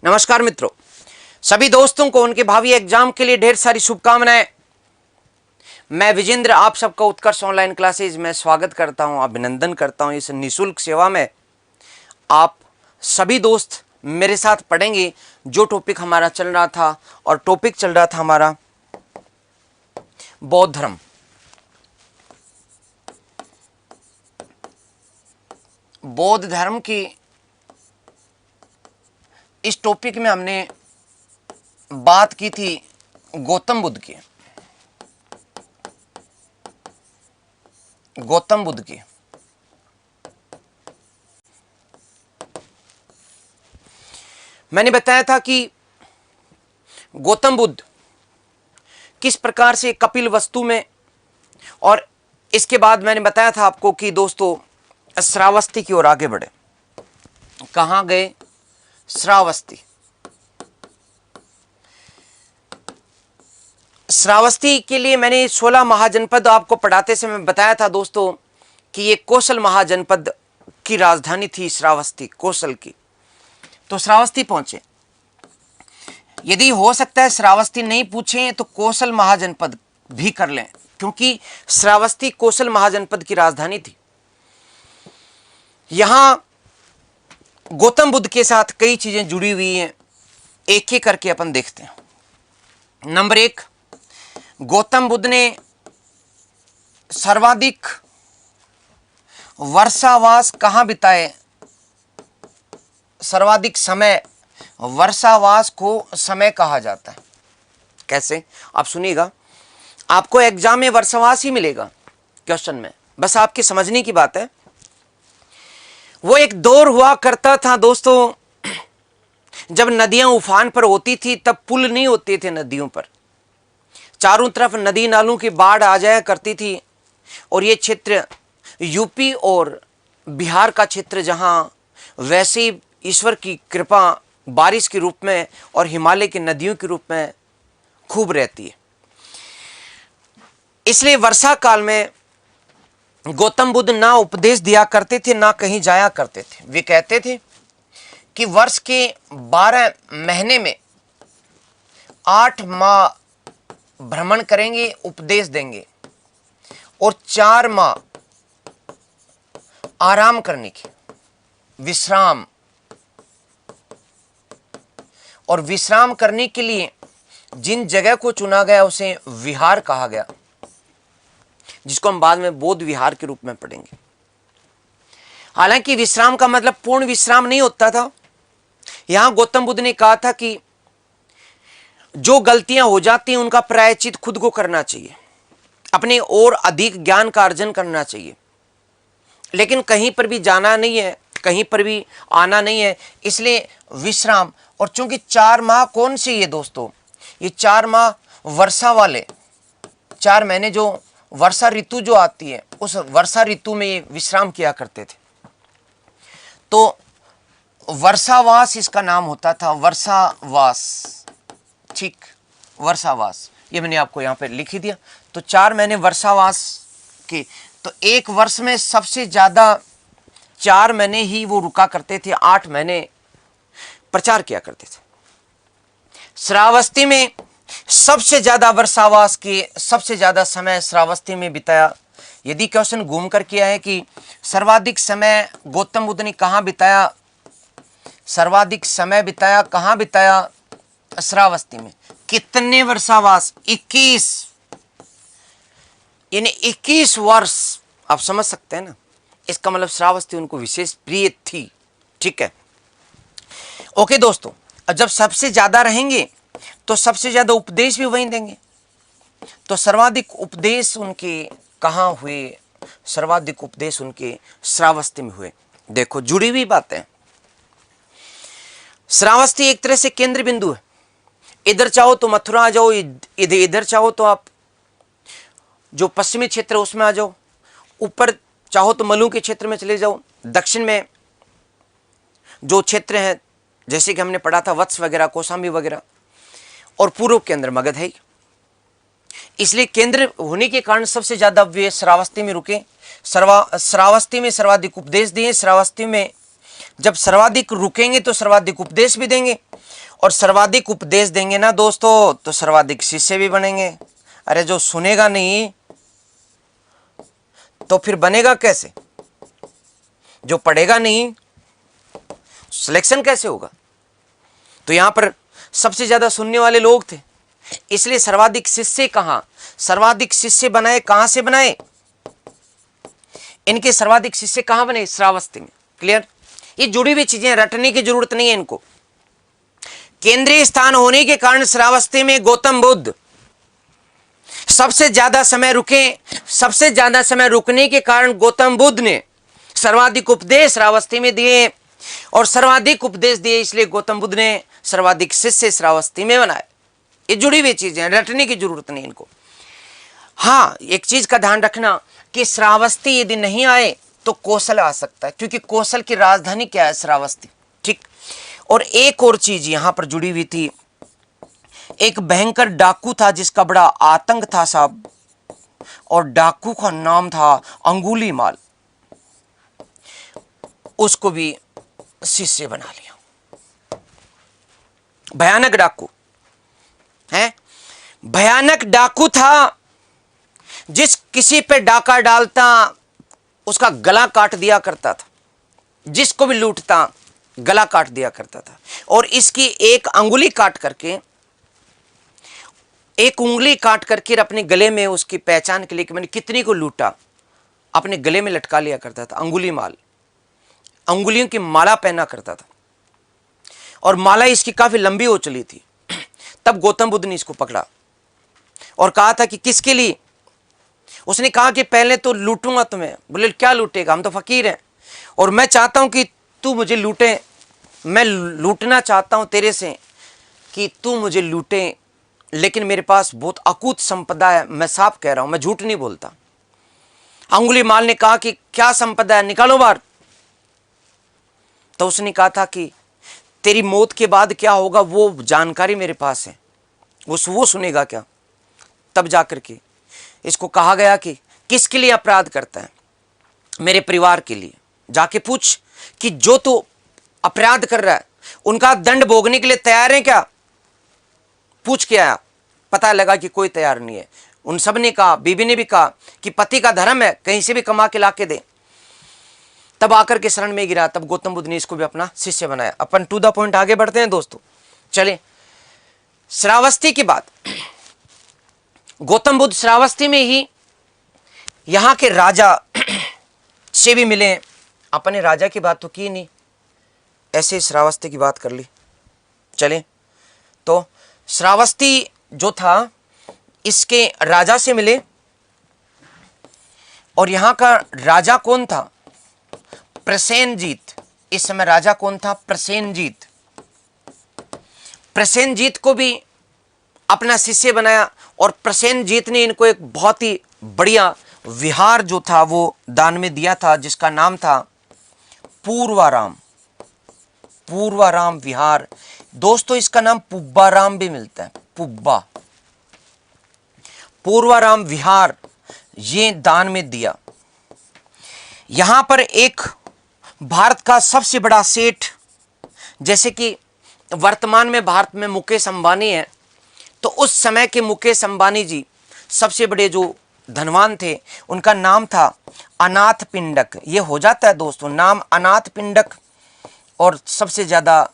नमस्कार मित्रों, सभी दोस्तों को उनके भावी एग्जाम के लिए ढेर सारी शुभकामनाएं। मैं विजेंद्र आप सबका उत्कर्ष ऑनलाइन क्लासेज में स्वागत करता हूं, अभिनंदन करता हूं। इस निःशुल्क सेवा में आप सभी दोस्त मेरे साथ पढ़ेंगे। जो टॉपिक हमारा चल रहा था, और टॉपिक चल रहा था हमारा बौद्ध धर्म। बौद्ध धर्म की इस टॉपिक में हमने बात की थी गौतम बुद्ध की। मैंने बताया था कि गौतम बुद्ध किस प्रकार से कपिलवस्तु में, और इसके बाद मैंने बताया था आपको कि दोस्तों श्रावस्ती की ओर आगे बढ़े। कहां गए? श्रावस्ती के लिए मैंने 16 महाजनपद आपको पढ़ाते समय बताया था दोस्तों कि ये कौशल महाजनपद की राजधानी थी श्रावस्ती, कौशल की। तो श्रावस्ती पहुंचे। यदि हो सकता है श्रावस्ती नहीं पूछे तो कौशल महाजनपद भी कर लें, क्योंकि श्रावस्ती कौशल महाजनपद की राजधानी थी। यहां गौतम बुद्ध के साथ कई चीजें जुड़ी हुई हैं, एक एक करके अपन देखते हैं। नंबर 1, गौतम बुद्ध ने सर्वाधिक वर्षावास कहां बिताए? सर्वाधिक समय, वर्षावास को समय कहा जाता है। कैसे? आप सुनिएगा, आपको एग्जाम में वर्षावास ही मिलेगा क्वेश्चन में, बस आपकी समझने की बात है। वो एक दौर हुआ करता था दोस्तों, जब नदियां उफान पर होती थी तब पुल नहीं होते थे नदियों पर, चारों तरफ नदी नालों की बाढ़ आ जाया करती थी। और ये क्षेत्र यूपी और बिहार का क्षेत्र, जहां वैसे ही ईश्वर की कृपा बारिश के रूप में और हिमालय की नदियों के रूप में खूब रहती है। इसलिए वर्षा काल में गौतम बुद्ध ना उपदेश दिया करते थे, ना कहीं जाया करते थे। वे कहते थे कि वर्ष के 12 महीने में 8 माह भ्रमण करेंगे, उपदेश देंगे, और 4 माह आराम करने की, विश्राम। और विश्राम करने के लिए जिन जगह को चुना गया उसे विहार कहा गया, जिसको हम बाद में बौद्ध विहार के रूप में पढ़ेंगे। हालांकि विश्राम का मतलब पूर्ण विश्राम नहीं होता था। यहां गौतम बुद्ध ने कहा था कि जो गलतियां हो जाती हैं उनका प्रायश्चित खुद को करना चाहिए, अपने और अधिक ज्ञान का अर्जन करना चाहिए, लेकिन कहीं पर भी जाना नहीं है, कहीं पर भी आना नहीं है। इसलिए विश्राम। और चूंकि 4 माह कौन से ये दोस्तों, ये 4 माह वर्षा वाले 4 महीने, जो वर्षा ऋतु जो आती है, उस वर्षा ऋतु में ये विश्राम किया करते थे। तो वर्षावास इसका नाम होता था, वर्षावास। ठीक, वर्षावास, ये मैंने आपको यहां पे लिख ही दिया। तो 4 महीने वर्षावास के, तो एक वर्ष में सबसे ज्यादा 4 महीने ही वो रुका करते थे, 8 महीने प्रचार किया करते थे। श्रावस्ती में सबसे ज्यादा वर्षावास के, सबसे ज्यादा समय श्रावस्ती में बिताया। यदि क्वेश्चन घूम कर किया है कि सर्वाधिक समय गौतम बुद्ध ने कहां बिताया, सर्वाधिक समय बिताया कहां बिताया? श्रावस्ती में। कितने वर्षावास? 21, यानी 21 वर्ष। आप समझ सकते हैं ना, इसका मतलब श्रावस्ती उनको विशेष प्रिय थी। ठीक है, ओके दोस्तों। अब जब सबसे ज्यादा रहेंगे तो सबसे ज्यादा उपदेश भी वहीं देंगे। तो सर्वाधिक उपदेश उनके कहां हुए? सर्वाधिक उपदेश उनके श्रावस्ती में हुए। देखो, जुड़ी हुई बातें। श्रावस्ती एक तरह से केंद्र बिंदु है। इधर चाहो तो मथुरा आ जाओ, इधर चाहो तो आप जो पश्चिमी क्षेत्र है उसमें आ जाओ, ऊपर चाहो तो मलू के क्षेत्र में चले जाओ, दक्षिण में जो क्षेत्र है जैसे कि हमने पढ़ा था वत्स वगैरह, कौशाम्बी वगैरह, और पूर्व के अंदर मगध है। इसलिए केंद्र होने के कारण सबसे ज्यादा वे श्रावस्ती में रुके। श्रावस्ती में सर्वाधिक उपदेश दिए। श्रावस्ती में जब सर्वाधिक रुकेंगे तो सर्वाधिक उपदेश भी देंगे। और सर्वाधिक उपदेश देंगे ना दोस्तों तो सर्वाधिक शिष्य भी बनेंगे। अरे जो सुनेगा नहीं तो फिर बनेगा कैसे? जो पढ़ेगा नहीं सिलेक्शन कैसे होगा? तो यहां पर सबसे ज्यादा सुनने वाले लोग थे, इसलिए सर्वाधिक शिष्य कहां, सर्वाधिक शिष्य बनाए कहां से बनाए? इनके सर्वाधिक शिष्य कहां बने? श्रावस्ती में। क्लियर? ये जुड़ी हुई चीजें, रटने की जरूरत नहीं है इनको। केंद्रीय स्थान होने के कारण श्रावस्ती में गौतम बुद्ध सबसे ज्यादा समय रुके, सबसे ज्यादा समय रुकने के कारण गौतम बुद्ध ने सर्वाधिक उपदेश श्रावस्ती में दिए, और सर्वाधिक उपदेश दिए इसलिए गौतम बुद्ध ने सर्वाधिक शिष्य श्रावस्ती में बनाए। ये जुड़ी हुई चीजें, रटने की जरूरत नहीं इनको। हाँ, एक चीज का ध्यान रखना कि श्रावस्ती यदि नहीं आए तो कौशल आ सकता है, क्योंकि कौशल की राजधानी क्या है? श्रावस्ती। ठीक। और एक और चीज यहां पर जुड़ी हुई थी, एक भयंकर डाकू था जिसका बड़ा आतंक था साहब, और डाकू का नाम था अंगुलीमाल। उसको भी शिष्य बना लिया। भयानक डाकू है, भयानक डाकू था, जिस किसी पे डाका डालता उसका गला काट दिया करता था, जिसको भी लूटता गला काट दिया करता था। और इसकी एक अंगुली काट करके, एक उंगली काट करके अपने गले में उसकी पहचान के लिए कि मैंने कितनी को लूटा, अपने गले में लटका लिया करता था। अंगुलीमाल, अंगुलियों की माला पहना करता था, और माला इसकी काफी लंबी हो चली थी। तब गौतम बुद्ध ने इसको पकड़ा और कहा था कि किसके लिए? उसने कहा कि पहले तो लूटूंगा तुम्हें। बोले क्या लूटेगा, हम तो फकीर हैं, और मैं चाहता हूं कि तू मुझे लूटे, मैं लूटना चाहता हूं तेरे से कि तू मुझे लूटे, लेकिन मेरे पास बहुत अकूत संपदा है, मैं साफ कह रहा हूं, मैं झूठ नहीं बोलता। अंगुलीमाल ने कहा कि क्या संपदा है, निकालो बाहर। तो उसने कहा था कि तेरी मौत के बाद क्या होगा वो जानकारी मेरे पास है, वो सुनेगा क्या? तब जाकर के इसको कहा गया कि किसके लिए अपराध करता है? मेरे परिवार के लिए। जाके पूछ कि जो तू अपराध कर रहा है उनका दंड भोगने के लिए तैयार है क्या? पूछ के आया, पता लगा कि कोई तैयार नहीं है। उन सब ने कहा, बीबी ने भी कहा कि पति का धर्म है कहीं से भी कमा के लाके दे। तब आकर के शरण में गिरा। तब गौतम बुद्ध ने इसको भी अपना शिष्य बनाया। अपन टू द पॉइंट आगे बढ़ते हैं दोस्तों। चले, श्रावस्ती की बात। गौतम बुद्ध श्रावस्ती में ही यहां के राजा से भी मिले। अपने राजा की बात तो की नहीं, ऐसे श्रावस्ती की बात कर ली। चले, तो श्रावस्ती जो था इसके राजा से मिले, और यहां का राजा कौन था? प्रसेनजीत। इस समय राजा कौन था? प्रसेनजीत। प्रसेनजीत को भी अपना शिष्य बनाया, और प्रसेनजीत ने इनको एक बहुत ही बढ़िया विहार जो था वो दान में दिया था, जिसका नाम था पूर्वाराम। पूर्वाराम विहार। दोस्तों इसका नाम पुब्बाराम भी मिलता है, पुब्बा। पूर्वाराम विहार ये दान में दिया। यहां पर एक भारत का सबसे बड़ा सेठ, जैसे कि वर्तमान में भारत में मुकेश अंबानी है, तो उस समय के मुकेश अंबानी जी सबसे बड़े जो धनवान थे, उनका नाम था अनाथ पिंडक। ये हो जाता है दोस्तों नाम अनाथ पिंडक, और सबसे ज्यादा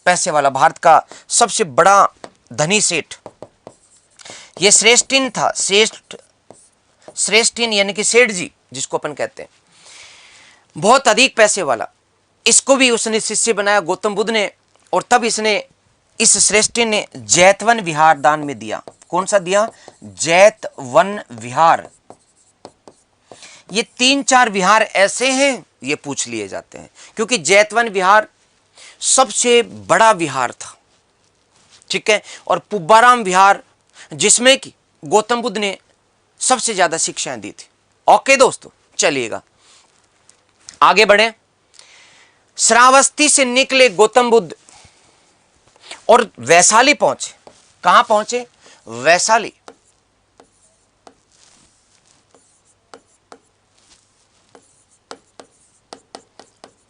पैसे वाला, भारत का सबसे बड़ा धनी सेठ। ये श्रेष्ठिन था, श्रेष्ठिन यानी कि सेठ जी जिसको अपन कहते हैं, बहुत अधिक पैसे वाला। इसको भी उसने शिष्य बनाया गौतम बुद्ध ने, और तब इसने, इस श्रेष्ठी ने जैतवन विहार दान में दिया। कौन सा दिया? जैतवन विहार। ये 3-4 विहार ऐसे हैं ये पूछ लिए जाते हैं, क्योंकि जैतवन विहार सबसे बड़ा विहार था। ठीक है, और पुब्बाराम विहार जिसमें कि गौतम बुद्ध ने सबसे ज्यादा शिक्षाएं दी थी। ओके दोस्तों, चलिएगा आगे बढ़े। श्रावस्ती से निकले गौतम बुद्ध और वैशाली पहुंचे। कहां पहुंचे? वैशाली।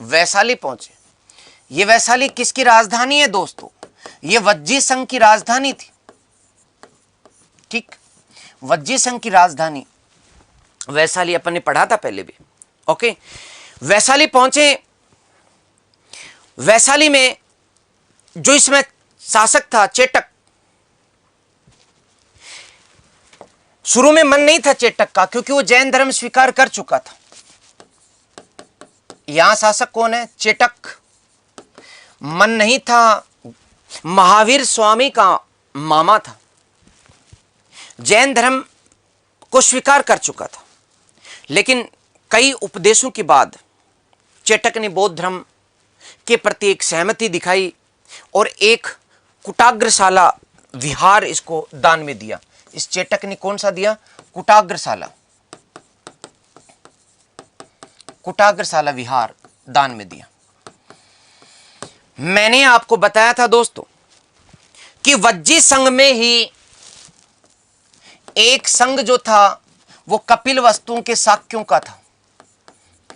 वैशाली पहुंचे। ये वैशाली किसकी राजधानी है दोस्तों? यह वज्जी संघ की राजधानी थी। ठीक, वज्जी संघ की राजधानी वैशाली, अपन ने पढ़ा था पहले भी। ओके, वैशाली पहुंचे। वैशाली में जो इसमें शासक था चेटक, शुरू में मन नहीं था चेटक का, क्योंकि वो जैन धर्म स्वीकार कर चुका था। यहां शासक कौन है? चेटक। मन नहीं था, महावीर स्वामी का मामा था, जैन धर्म को स्वीकार कर चुका था। लेकिन कई उपदेशों के बाद चेटक ने बौद्ध धर्म के प्रति एक सहमति दिखाई और एक कुटाग्रशाला विहार इसको दान में दिया। इस चेटक ने कौन सा दिया? कुटाग्रशाला, कुटाग्रशाला विहार दान में दिया। मैंने आपको बताया था दोस्तों कि वज्जी संघ में ही एक संघ जो था वो कपिलवस्तु के शाक्यों का था।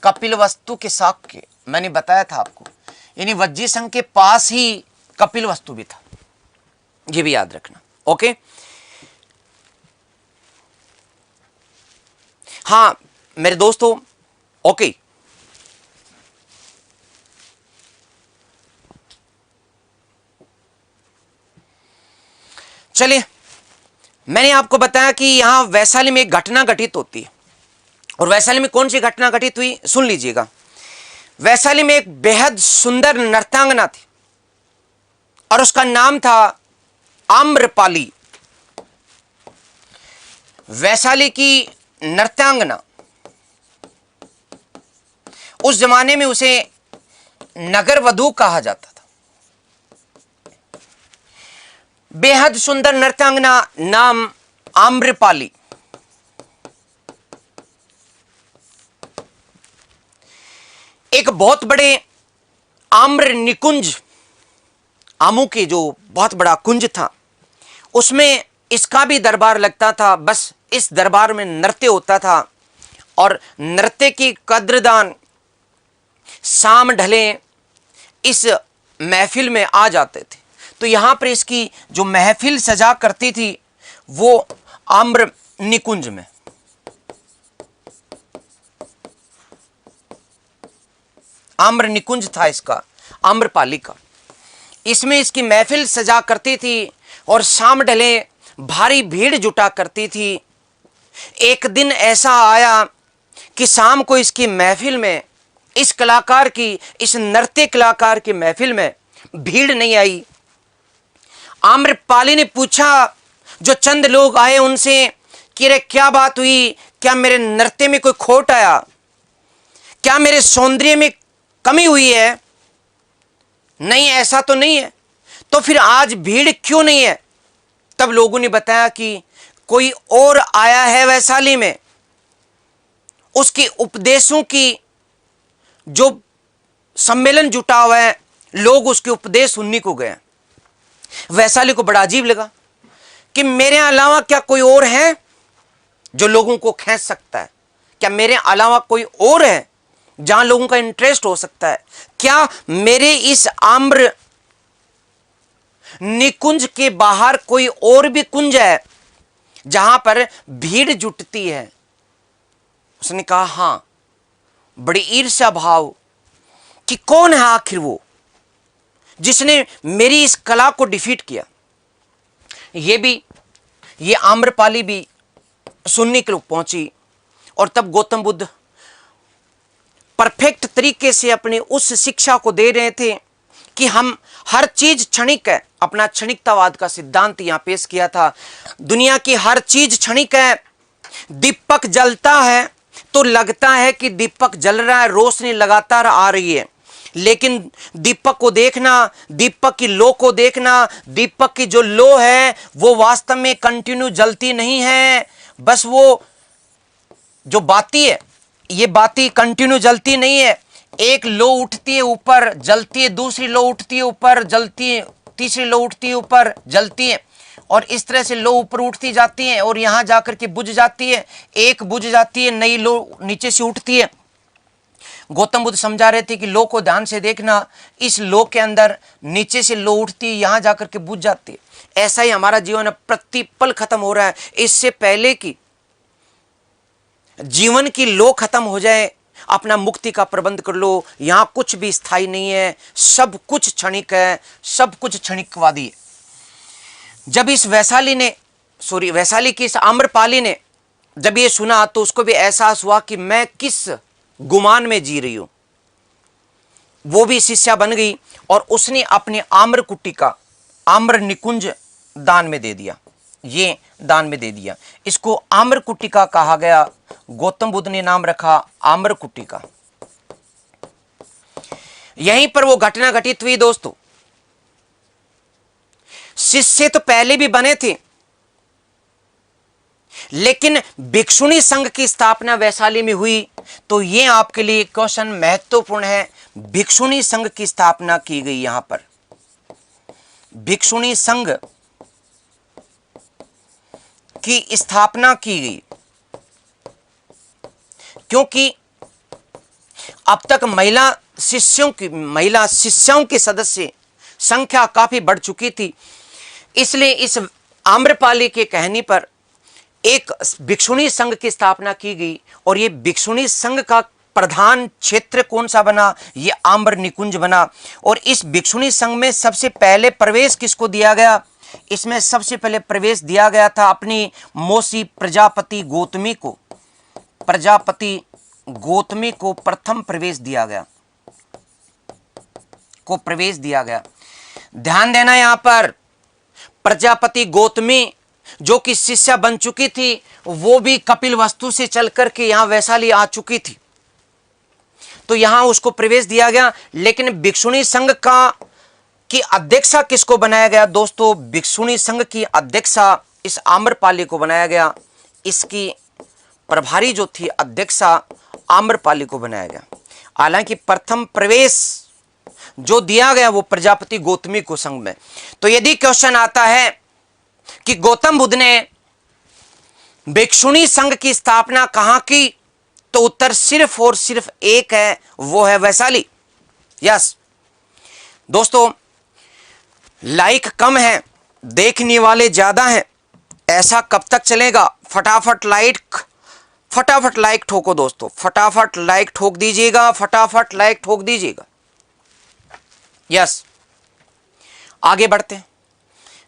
कपिलवस्तु के शाक्य मैंने बताया था आपको, यानी वज्जी संघ के पास ही कपिलवस्तु भी था, ये भी याद रखना। ओके, हाँ मेरे दोस्तों, ओके, चलिए, मैंने आपको बताया कि यहां वैशाली में एक घटना घटित होती है। और वैशाली में कौन सी घटना घटित हुई, सुन लीजिएगा। वैशाली में एक बेहद सुंदर नर्तंगना थी और उसका नाम था आम्रपाली। वैशाली की नर्तंगना, उस जमाने में उसे नगर वधू कहा जाता था। बेहद सुंदर नर्तंगना, नाम आम्रपाली। एक बहुत बड़े आम्र निकुंज, आमों के जो बहुत बड़ा कुंज था, उसमें इसका भी दरबार लगता था। बस इस दरबार में नृत्य होता था और नृत्य की कद्रदान शाम ढले इस महफिल में आ जाते थे। तो यहां पर इसकी जो महफिल सजा करती थी वो आम्र निकुंज में, आम्र निकुंज था इसका, आम्रपाली का। इसमें इसकी महफिल सजा करती थी और शाम ढले भारी भीड़ जुटा करती थी। एक दिन ऐसा आया कि शाम को इसकी महफिल में, इस कलाकार की, इस नृत्य कलाकार की महफिल में भीड़ नहीं आई। आम्रपाली ने पूछा जो चंद लोग आए उनसे कि रे क्या बात हुई, क्या मेरे नृत्य में कोई खोट आया, क्या मेरे सौंदर्य में कमी हुई है? नहीं, ऐसा तो नहीं है। तो फिर आज भीड़ क्यों नहीं है? तब लोगों ने बताया कि कोई और आया है वैशाली में, उसके उपदेशों की जो सम्मेलन जुटा हुआ है, लोग उसके उपदेश सुनने को गए। वैशाली को बड़ा अजीब लगा कि मेरे अलावा क्या कोई और है जो लोगों को खींच सकता है? क्या मेरे अलावा कोई और है जहां लोगों का इंटरेस्ट हो सकता है? क्या मेरे इस आम्र निकुंज के बाहर कोई और भी कुंज है जहां पर भीड़ जुटती है? उसने कहा हां। बड़ी ईर्ष्या भाव कि कौन है आखिर वो जिसने मेरी इस कला को डिफीट किया। ये आम्रपाली भी सुनने के लोग पहुंची। और तब गौतम बुद्ध परफेक्ट तरीके से अपनी उस शिक्षा को दे रहे थे कि हम हर चीज क्षणिक है। अपना क्षणिकतावाद का सिद्धांत यहां पेश किया था। दुनिया की हर चीज क्षणिक है। दीपक जलता है तो लगता है कि दीपक जल रहा है, रोशनी लगातार आ रही है, लेकिन दीपक को देखना, दीपक की लो को देखना, दीपक की जो लो है वो वास्तव में कंटिन्यू जलती नहीं है। बस वो जो बाती है, ये बाती कंटिन्यू जलती नहीं है। एक लो उठती है ऊपर, जलती है, दूसरी लो उठती है ऊपर, जलती है, तीसरी लो उठती है ऊपर, जलती है, और इस तरह से लो ऊपर उठती जाती है और यहां जाकर के बुझ जाती है। एक बुझ जाती है, नई लो नीचे से उठती है। गौतम बुद्ध समझा रहे थे कि लो को ध्यान से देखना, इस लो के अंदर नीचे से लो उठती है, यहां जाकर के बुझ जाती है। ऐसा ही हमारा जीवन है, प्रतिपल खत्म हो रहा है। इससे पहले कि जीवन की लो खत्म हो जाए, अपना मुक्ति का प्रबंध कर लो। यहां कुछ भी स्थायी नहीं है, सब कुछ क्षणिक है, सब कुछ क्षणिकवादी है। जब इस वैशाली की इस आम्रपाली ने जब ये सुना तो उसको भी एहसास हुआ कि मैं किस गुमान में जी रही हूं। वो भी शिष्या बन गई और उसने अपनी आम्र कुटी का आम्र निकुंज दान में दे दिया, ये दान में दे दिया। इसको आम्र कुटिका कहा गया। गौतम बुद्ध ने नाम रखा आम्र कुटिका। यहीं पर वो घटना घटित हुई दोस्तों। शिष्य तो पहले भी बने थे, लेकिन भिक्षुणी संघ की स्थापना वैशाली में हुई। तो ये आपके लिए क्वेश्चन महत्वपूर्ण है। भिक्षुणी संघ की स्थापना की गई, यहां पर भिक्षुणी संघ की स्थापना की गई, क्योंकि अब तक महिला शिष्यों के सदस्य संख्या काफी बढ़ चुकी थी। इसलिए इस आम्रपाली के कहने पर एक भिक्षुणी संघ की स्थापना की गई और ये भिक्षुणी संघ का प्रधान क्षेत्र कौन सा बना? ये आम्र निकुंज बना। और इस भिक्षुणी संघ में सबसे पहले प्रवेश किसको दिया गया? इसमें सबसे पहले प्रवेश दिया गया था अपनी मौसी प्रजापति गौतमी को। प्रजापति गौतमी को प्रथम प्रवेश दिया गया। ध्यान देना, यहां पर प्रजापति गौतमी जो कि शिष्या बन चुकी थी, वो भी कपिलवस्तु से चल करके यहां वैशाली आ चुकी थी, तो यहां उसको प्रवेश दिया गया। लेकिन भिक्षुणी संघ की अध्यक्षा किसको बनाया गया दोस्तों? भिक्षुणी संघ की अध्यक्षा इस आम्रपाली को बनाया गया। इसकी प्रभारी जो थी अध्यक्षा आम्रपाली को बनाया गया। हालांकि प्रथम प्रवेश जो दिया गया वो प्रजापति गौतमी को संघ में। तो यदि क्वेश्चन आता है कि गौतम बुद्ध ने भिक्षुणी संघ की स्थापना कहां की, तो उत्तर सिर्फ और सिर्फ एक है, वो है वैशाली। यस दोस्तों, लाइक कम है, देखने वाले ज्यादा हैं, ऐसा कब तक चलेगा? फटाफट लाइक ठोको दोस्तों, फटाफट लाइक ठोक दीजिएगा, यस। आगे बढ़ते हैं,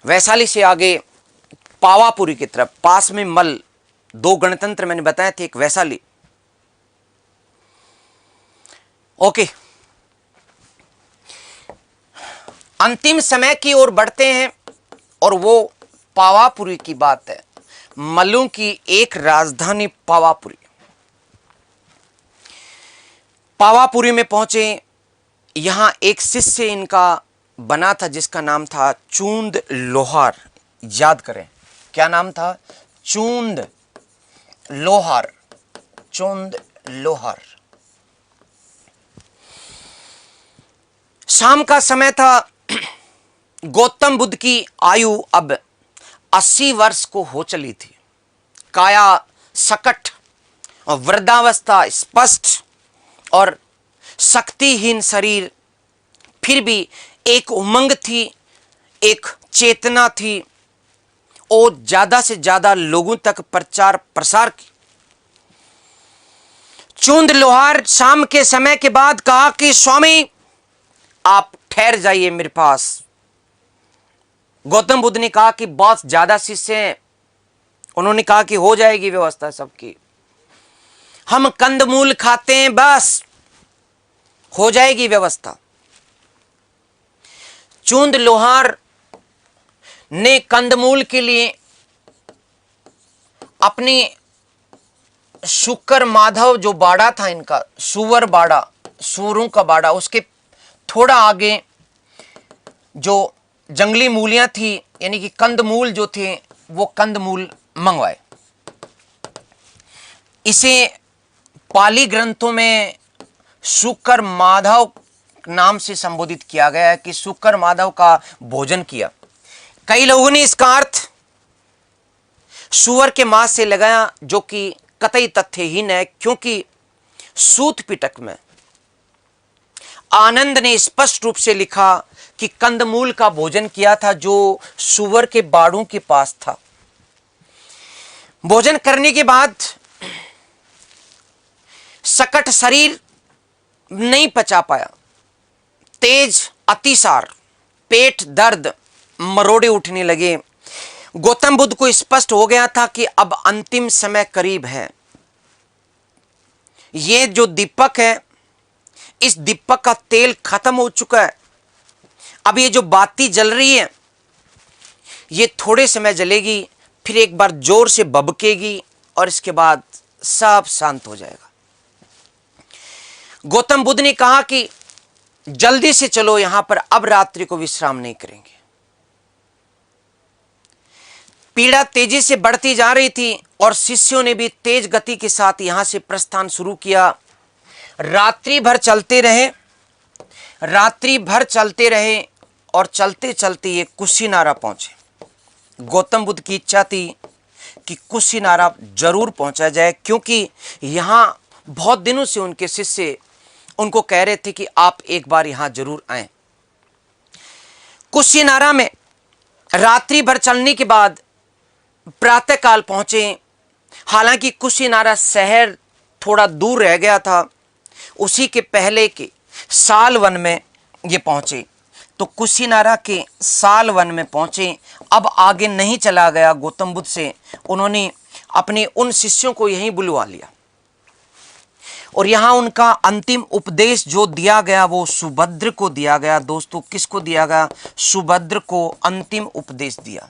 वैशाली से आगे पावापुरी की तरफ। पास में मल, दो गणतंत्र मैंने बताए थे, एक वैशाली। ओके, अंतिम समय की ओर बढ़ते हैं और वो पावापुरी की बात है। मल्लों की एक राजधानी पावापुरी। पावापुरी में पहुंचे, यहां एक शिष्य इनका बना था जिसका नाम था चूंद लोहार। याद करें, क्या नाम था? चूंद लोहार। शाम का समय था। गौतम बुद्ध की आयु अब 80 वर्ष को हो चली थी। काया सकट और वृद्धावस्था स्पष्ट और शक्तिहीन शरीर, फिर भी एक उमंग थी, एक चेतना थी और ज्यादा से ज्यादा लोगों तक प्रचार प्रसार की। चूंद लोहार शाम के समय के बाद कहा कि स्वामी आप ठहर जाइए मेरे पास। गौतम बुद्ध ने कहा कि बहुत ज्यादा शिष्य हैं। उन्होंने कहा कि हो जाएगी व्यवस्था सबकी, हम कंदमूल खाते हैं, बस हो जाएगी व्यवस्था। चूंद लोहार ने कंदमूल के लिए अपनी शुकर माधव जो बाड़ा था इनका, सुवर बाड़ा, सूरों का बाड़ा, उसके थोड़ा आगे जो जंगली मूलियां थी, यानी कि कंदमूल जो थे, वो कंदमूल मंगवाए। इसे पाली ग्रंथों में शुकर माधव नाम से संबोधित किया गया है कि शुकर माधव का भोजन किया। कई लोगों ने इसका अर्थ सुअर के मांस से लगाया, जो कि कतई तथ्यहीन है, क्योंकि सूत पिटक में आनंद ने स्पष्ट रूप से लिखा कि कंदमूल का भोजन किया था जो सुअर के बाड़ों के पास था। भोजन करने के बाद सकट शरीर नहीं पचा पाया, तेज अतिसार, पेट दर्द, मरोड़े उठने लगे। गौतम बुद्ध को स्पष्ट हो गया था कि अब अंतिम समय करीब है। ये जो दीपक है, इस दीपक का तेल खत्म हो चुका है। अब ये जो बाती जल रही है, ये थोड़े समय जलेगी, फिर एक बार जोर से भभकेगी और इसके बाद सब शांत हो जाएगा। गौतम बुद्ध ने कहा कि जल्दी से चलो, यहां पर अब रात्रि को विश्राम नहीं करेंगे। पीड़ा तेजी से बढ़ती जा रही थी और शिष्यों ने भी तेज गति के साथ यहां से प्रस्थान शुरू किया। रात्रि भर चलते रहे और चलते चलते ये कुशीनारा पहुंचे। गौतम बुद्ध की इच्छा थी कि कुशीनारा जरूर पहुंचा जाए, क्योंकि यहां बहुत दिनों से उनके शिष्य उनको कह रहे थे कि आप एक बार यहां जरूर आएं। कुशीनारा में रात्रि भर चलने के बाद प्रातःकाल पहुंचे। हालांकि कुशीनारा शहर थोड़ा दूर रह गया था, उसी के पहले के सालवन में ये पहुंचे। तो कुशीनारा के सालवन में पहुंचे। अब आगे नहीं चला गया गौतम बुद्ध से। उन्होंने अपने उन शिष्यों को यहीं बुलवा लिया और यहां उनका अंतिम उपदेश जो दिया गया वो सुभद्र को दिया गया। दोस्तों, किसको दिया गया? सुभद्र को अंतिम उपदेश दिया।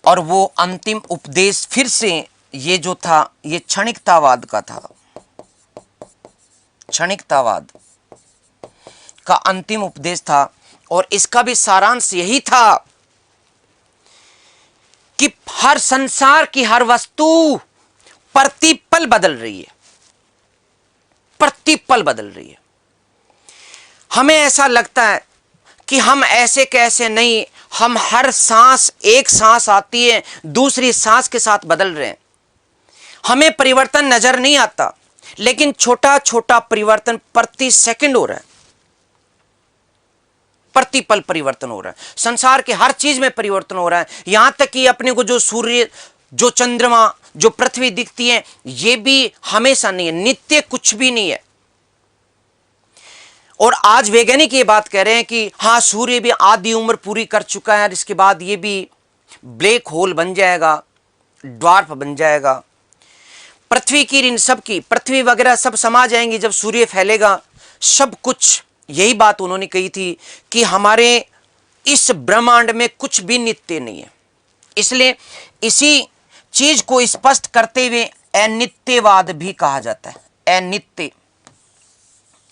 और वो अंतिम उपदेश फिर से ये जो था, ये क्षणिकतावाद का था। क्षणिकतावाद का अंतिम उपदेश था और इसका भी सारांश यही था कि हर संसार की हर वस्तु प्रतिपल बदल रही है, प्रतिपल बदल रही है। हमें ऐसा लगता है कि हम ऐसे कैसे नहीं, हम हर सांस, एक सांस आती है दूसरी सांस के साथ बदल रहे हैं। हमें परिवर्तन नजर नहीं आता, लेकिन छोटा छोटा परिवर्तन प्रति सेकंड हो रहा है, प्रतिपल परिवर्तन हो रहा है। संसार के हर चीज में परिवर्तन हो रहा है। यहां तक कि अपने को जो सूर्य, जो चंद्रमा, जो पृथ्वी दिखती है, ये भी हमेशा नहीं है, नित्य कुछ भी नहीं है। और आज वैज्ञानिक ये बात कह रहे हैं कि हाँ, सूर्य भी आधी उम्र पूरी कर चुका है और इसके बाद ये भी ब्लैक होल बन जाएगा, ड्वार्फ बन जाएगा। पृथ्वी की, इन सब की, पृथ्वी वगैरह सब समा जाएंगी जब सूर्य फैलेगा, सब कुछ। यही बात उन्होंने कही थी कि हमारे इस ब्रह्मांड में कुछ भी नित्य नहीं है। इसलिए इसी चीज को स्पष्ट करते हुए अनित्यवाद भी कहा जाता है।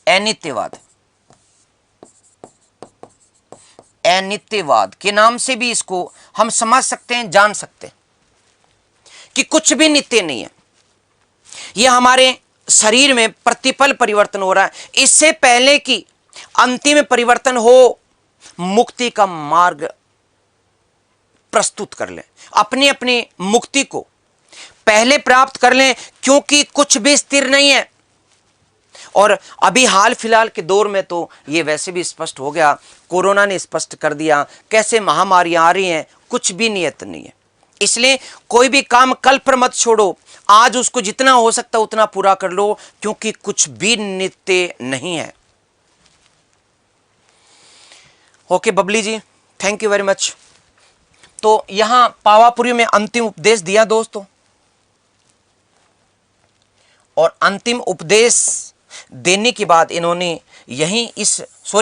अनित्यवाद, अनित्यवाद के नाम से भी इसको हम समझ सकते हैं, जान सकते हैं कि कुछ भी नित्य नहीं है। यह हमारे शरीर में प्रतिपल परिवर्तन हो रहा है। इससे पहले कि अंतिम परिवर्तन हो, मुक्ति का मार्ग प्रस्तुत कर लें, अपनी अपनी मुक्ति को पहले प्राप्त कर लें, क्योंकि कुछ भी स्थिर नहीं है। और अभी हाल फिलहाल के दौर में तो ये वैसे भी स्पष्ट हो गया, कोरोना ने स्पष्ट कर दिया कैसे महामारियां आ रही हैं, कुछ भी नियत नहीं है। इसलिए कोई भी काम कल पर मत छोड़ो, आज उसको जितना हो सकता उतना पूरा कर लो, क्योंकि कुछ भी नित्य नहीं है। Okay Babli ji, thank you very much. तो यहां पावापुरी में अंतिम उपदेश दिया दोस्तों, और अंतिम उपदेश देने के बाद इन्होंने यहीं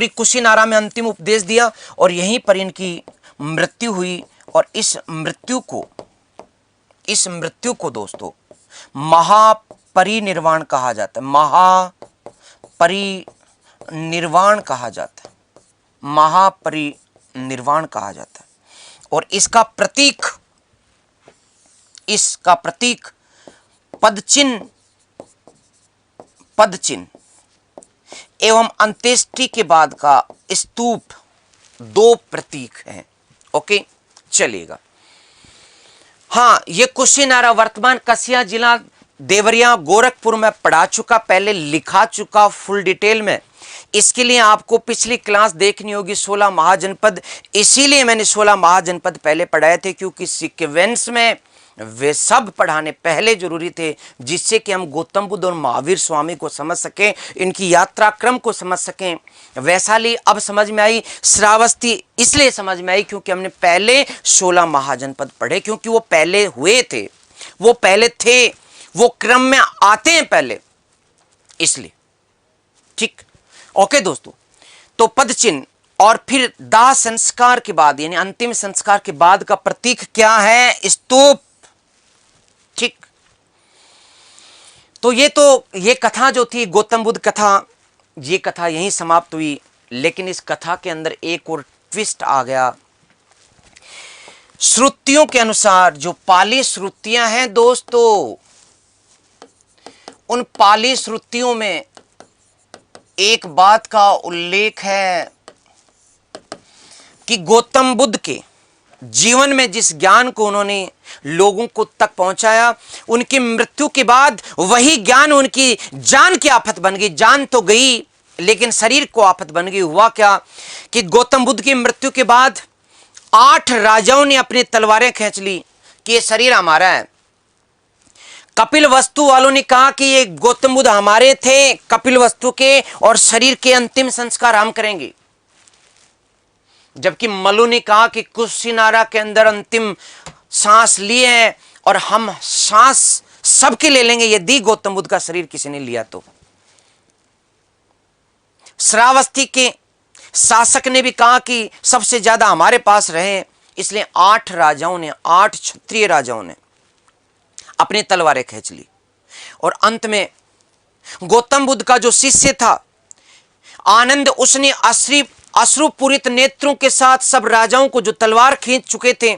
कुशीनारा में अंतिम उपदेश दिया और यहीं पर इनकी मृत्यु हुई। और इस मृत्यु को दोस्तों महापरिनिर्वाण कहा जाता है। महापरिनिर्वाण कहा जाता है, महापरिनिर्वाण कहा जाता है। और इसका प्रतीक पदचिन्ह एवं अंत्येष्टि के बाद का स्तूप, दो प्रतीक हैं। ओके, चलेगा। हाँ, ये कुशीनारा वर्तमान कसिया जिला देवरिया गोरखपुर में पढ़ा चुका, पहले लिखा चुका फुल डिटेल में। इसके लिए आपको पिछली क्लास देखनी होगी 16 महाजनपद। इसीलिए मैंने 16 महाजनपद पहले पढ़ाए थे, क्योंकि सीक्वेंस में वे सब पढ़ाने पहले जरूरी थे, जिससे कि हम गौतम बुद्ध और महावीर स्वामी को समझ सकें, इनकी यात्रा क्रम को समझ सकें। वैशाली अब समझ में आई, श्रावस्ती इसलिए समझ में आई क्योंकि हमने पहले 16 महाजनपद पढ़े, क्योंकि वो पहले हुए थे, वो पहले थे, वो क्रम में आते हैं पहले, इसलिए। ठीक, ओके दोस्तों। तो पद चिन्ह और फिर दाह संस्कार के बाद यानी अंतिम संस्कार के बाद का प्रतीक क्या है? स्तूप। ठीक, तो ये कथा जो थी गौतम बुद्ध कथा, ये कथा यहीं समाप्त हुई। लेकिन इस कथा के अंदर एक और ट्विस्ट आ गया। श्रुतियों के अनुसार, जो पाली श्रुतियां हैं दोस्तों, उन पाली श्रुतियों में एक बात का उल्लेख है कि गौतम बुद्ध के जीवन में जिस ज्ञान को उन्होंने लोगों को तक पहुंचाया, उनकी मृत्यु के बाद वही ज्ञान उनकी जान की आफत बन गई। जान तो गई लेकिन शरीर को आफत बन गई। हुआ क्या कि गौतम बुद्ध की मृत्यु के बाद 8 राजाओं ने अपनी तलवारें खींच ली कि ये शरीर हमारा है। कपिल वस्तु वालों ने कहा कि ये गौतम बुद्ध हमारे थे, कपिल वस्तु के, और शरीर के अंतिम संस्कार हम करेंगे। जबकि मल्लू ने कहा कि कुशीनारा के अंदर अंतिम सांस लिए हैं और हम सांस सबके ले लेंगे यदि गौतम बुद्ध का शरीर किसी ने लिया तो। श्रावस्ती के शासक ने भी कहा कि सबसे ज्यादा हमारे पास रहे, इसलिए 8 राजाओं ने, 8 क्षत्रिय राजाओं ने अपनी तलवारें खींच ली। और अंत में गौतम बुद्ध का जो शिष्य था आनंद, उसने अश्रुपूरित नेत्रों के साथ सब राजाओं को जो तलवार खींच चुके थे,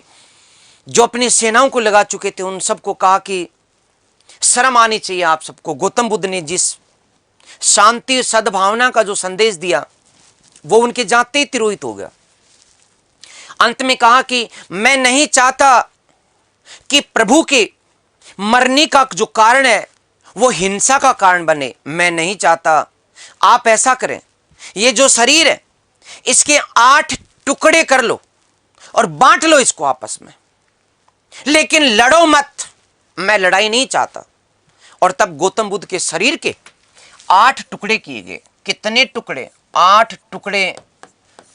जो अपनी सेनाओं को लगा चुके थे, उन सबको कहा कि शर्म आनी चाहिए आप सबको। गौतम बुद्ध ने जिस शांति सद्भावना का जो संदेश दिया वो उनके जाते ही तिरोहित हो गया। अंत में कहा कि मैं नहीं चाहता कि प्रभु के मरने का जो कारण है वो हिंसा का कारण बने, मैं नहीं चाहता। आप ऐसा करें, ये जो शरीर है इसके 8 टुकड़े कर लो और बांट लो इसको आपस में, लेकिन लड़ो मत, मैं लड़ाई नहीं चाहता। और तब गौतम बुद्ध के शरीर के 8 टुकड़े किए गए। कितने टुकड़े? 8 टुकड़े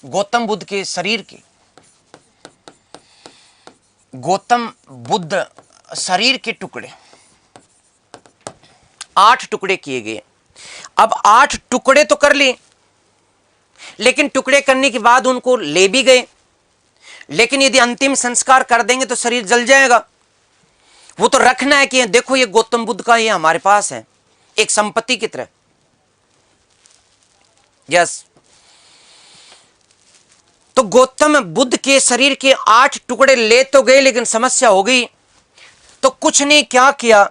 गौतम बुद्ध के शरीर के। गौतम बुद्ध शरीर के टुकड़े 8 टुकड़े किए गए। अब 8 टुकड़े तो कर लिए, लेकिन टुकड़े करने के बाद उनको ले भी गए, लेकिन यदि अंतिम संस्कार कर देंगे तो शरीर जल जाएगा। वो तो रखना है कि देखो ये गौतम बुद्ध का, ये हमारे पास है, एक संपत्ति की तरह। यस, तो गौतम बुद्ध के शरीर के 8 टुकड़े ले तो गए, लेकिन समस्या हो गई। तो कुछ ने क्या किया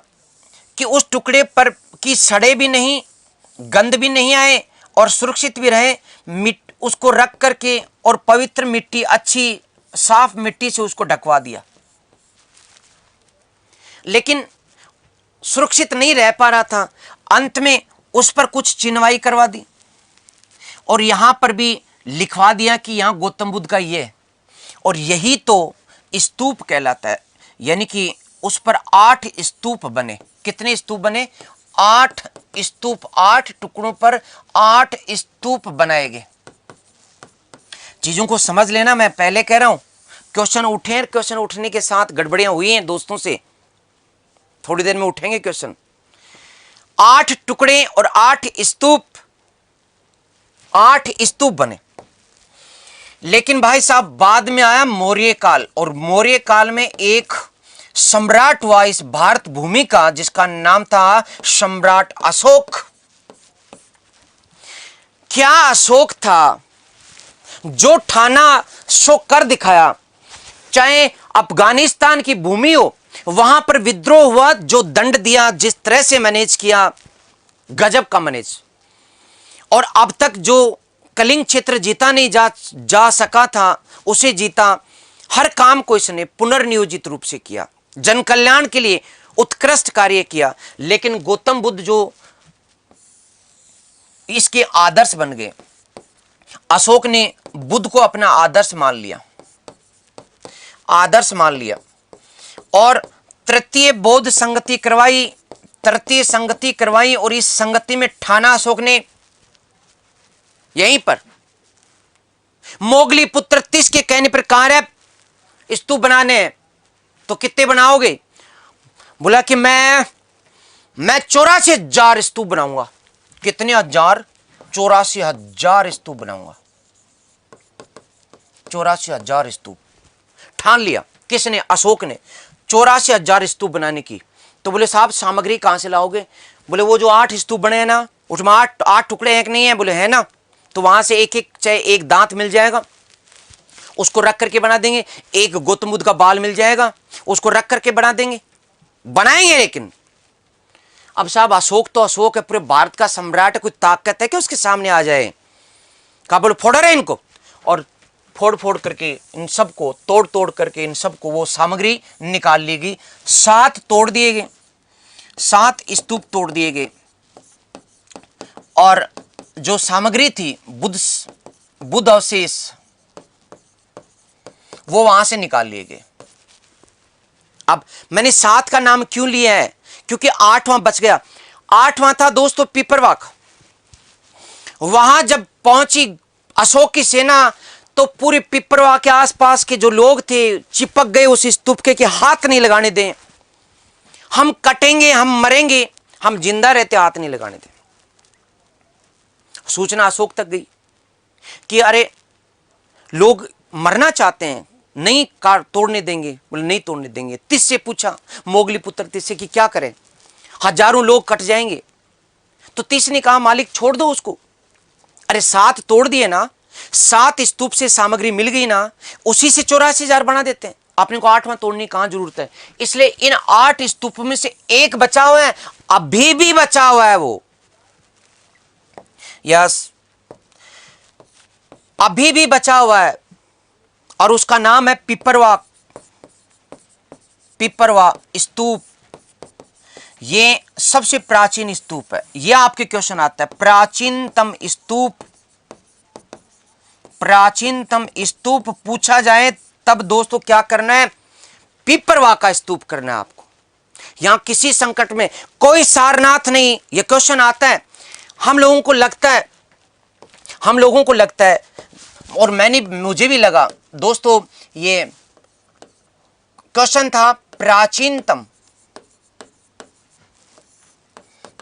कि उस टुकड़े पर की सड़े भी नहीं, गंध भी नहीं आए और सुरक्षित भी रहे, उसको रख करके और पवित्र मिट्टी, अच्छी साफ मिट्टी से उसको ढकवा दिया। लेकिन सुरक्षित नहीं रह पा रहा था, अंत में उस पर कुछ चिन्हवाई करवा दी और यहां पर भी लिखवा दिया कि यहां गौतम बुद्ध का ये है। और यही तो स्तूप कहलाता है, यानी कि उस पर 8 स्तूप बने। कितने स्तूप बने? 8 स्तूप। 8 टुकड़ों पर 8 स्तूप बनाए गए। चीजों को समझ लेना, मैं पहले कह रहा हूं क्वेश्चन उठे, क्वेश्चन उठने के साथ गड़बड़ियां हुई हैं दोस्तों से, थोड़ी देर में उठेंगे क्वेश्चन। 8 टुकड़े और 8 स्तूप, 8 स्तूप बने। लेकिन भाई साहब बाद में आया मौर्य काल, और मौर्य काल में एक सम्राट हुआ इस भारत भूमि का, जिसका नाम था सम्राट अशोक। क्या अशोक था, जो ठाना सो कर दिखाया। चाहे अफगानिस्तान की भूमि हो, वहां पर विद्रोह हुआ, जो दंड दिया, जिस तरह से मैनेज किया, गजब का मैनेज। और अब तक जो कलिंग क्षेत्र जीता नहीं जा सका था, उसे जीता। हर काम को इसने पुनर्नियोजित रूप से किया, जन कल्याण के लिए उत्कृष्ट कार्य किया, लेकिन गौतम बुद्ध जो इसके आदर्श बन गए, अशोक ने बुद्ध को अपना आदर्श मान लिया, आदर्श मान लिया और तृतीय बौद्ध संगति करवाई, तृतीय संगति करवाई और इस संगति में ठाना अशोक ने यहीं पर मोगली पुत्र तीस के कहने पर कहा है स्तूप बनाने, तो कितने बनाओगे? बोला कि मैं 84,000 स्तूप बनाऊंगा। कितने हजार? 84,000 स्तूप बनाऊंगा। 84,000 स्तूप ठान लिया। किसने? अशोक ने 84,000 स्तूप बनाने की। तो बोले साहब सामग्री कहां से लाओगे? बोले वो जो 8 स्तूप बने हैं ना, उसमें 8 टुकड़े एक नहीं है? बोले है ना। तो वहां से एक एक चाहे एक दांत मिल जाएगा, उसको रख करके बना देंगे। एक गौतम बुद्ध का बाल मिल जाएगा, उसको रख करके बना देंगे, बनाएंगे। लेकिन अब साहब अशोक तो अशोक है, पूरे भारत का सम्राट है, कोई ताकत है कि उसके सामने आ जाए? कहा बोले फोड़ रहे इनको, और फोड़ फोड़ करके इन सबको तोड़ तोड़ करके इन सबको वो सामग्री निकाल ली गई। 7 तोड़ दिए गए, 7 स्तूप तोड़ दिए गए और जो सामग्री थी बुद्ध अवशेष वो वहां से निकाल लिए गए। अब मैंने 7 का नाम क्यों लिया है? क्योंकि 8वां बच गया। 8वां था दोस्तों पिपरवाक। वहां जब पहुंची अशोक की सेना तो पूरे पिपरवाक के आसपास के जो लोग थे चिपक गए उस स्तूप के कि हाथ नहीं लगाने दें, हम कटेंगे, हम मरेंगे, हम जिंदा रहते हाथ नहीं लगाने दें। सूचना अशोक तक गई कि अरे लोग मरना चाहते हैं, नहीं कार तोड़ने देंगे। बोले नहीं तोड़ने देंगे। तिस से पूछा मोगली पुत्र तिस से कि क्या करें, हजारों लोग कट जाएंगे। तो तिस ने कहा मालिक छोड़ दो उसको। अरे 7 तोड़ दिए ना, 7 स्तूप से सामग्री मिल गई ना, उसी से 84,000 बना देते हैं। आपने को 8वां तोड़ने की कहां जरूरत है? इसलिए इन 8 स्तूप में से एक बचा हुआ है, अभी भी बचा हुआ है वो। यस, अभी भी बचा हुआ है और उसका नाम है पिपरवा स्तूप। ये सबसे प्राचीन स्तूप है। ये आपके क्वेश्चन आता है प्राचीनतम स्तूप पूछा जाए तब दोस्तों क्या करना है? पिपरवा का स्तूप करना है आपको। यहां किसी संकट में कोई सारनाथ नहीं। ये क्वेश्चन आता है, हम लोगों को लगता है और मुझे भी लगा दोस्तों, ये क्वेश्चन था प्राचीनतम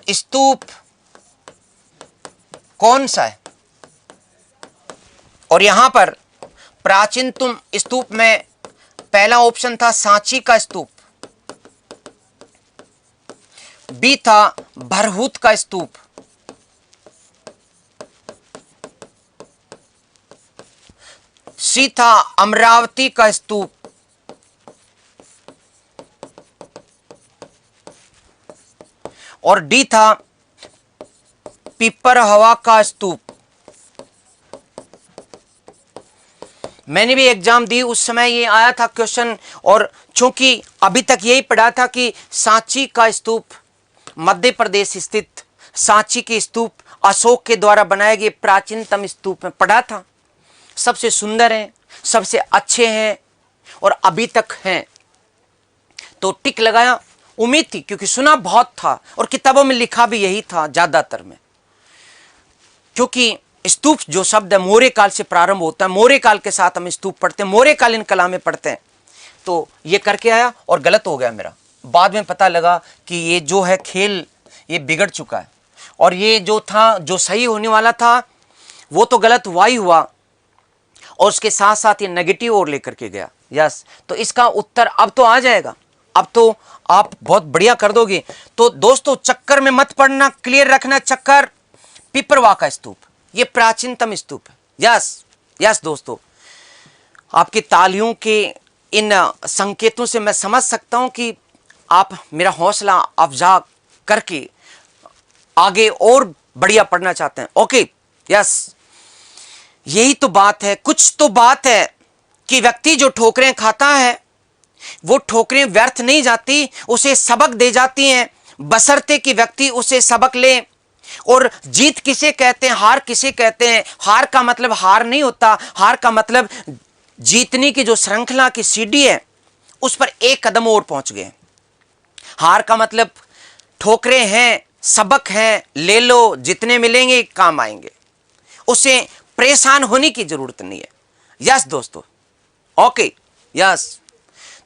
स्तूप कौन सा है, और यहां पर प्राचीनतम स्तूप में पहला ऑप्शन था सांची का स्तूप, बी था भरहूत का स्तूप, सी था अमरावती का स्तूप, और डी था पिपरहवा का स्तूप। मैंने भी एग्जाम दी, उस समय ये आया था क्वेश्चन, और चूंकि अभी तक यही पढ़ा था कि सांची का स्तूप, मध्य प्रदेश स्थित सांची के स्तूप अशोक के द्वारा बनाए गए प्राचीनतम स्तूप में पढ़ा था। सबसे सुंदर हैं, सबसे अच्छे हैं और अभी तक हैं, तो टिक लगाया। उम्मीद थी क्योंकि सुना बहुत था और किताबों में लिखा भी यही था ज्यादातर में, क्योंकि स्तूप जो शब्द है मौर्य काल से प्रारंभ होता है। मौर्य काल के साथ हम स्तूप पढ़ते हैं, मौर्य कालीन कला में पढ़ते हैं। तो ये करके आया और गलत हो गया मेरा। बाद में पता लगा कि ये जो है खेल ये बिगड़ चुका है, और ये जो था, जो सही होने वाला था वो तो गलत हुआ ही हुआ, और उसके साथ साथ ये नेगेटिव और लेकर के गया। यस, तो इसका उत्तर अब तो आ जाएगा, अब तो आप बहुत बढ़िया कर दोगे। तो दोस्तों चक्कर में मत पड़ना, क्लियर रखना चक्कर। पिपरवा का स्तूप ये प्राचीनतम स्तूप है। यस दोस्तों, आपकी तालियों के इन संकेतों से मैं समझ सकता हूं कि आप मेरा हौसला अफजा करके आगे और बढ़िया पढ़ना चाहते हैं। ओके, यस, यही तो बात है। कुछ तो बात है कि व्यक्ति जो ठोकरें खाता है वो ठोकरें व्यर्थ नहीं जाती, उसे सबक दे जाती हैं, बशर्ते कि व्यक्ति उसे सबक ले। और जीत किसे कहते हैं, हार किसे कहते हैं? हार का मतलब हार नहीं होता, हार का मतलब जीतने की जो श्रृंखला की सीढ़ी है उस पर एक कदम और पहुंच गए। हार का मतलब ठोकरें हैं, सबक हैं, ले लो, जितने मिलेंगे काम आएंगे, उसे परेशान होने की जरूरत नहीं है। यस दोस्तों, ओके, यस।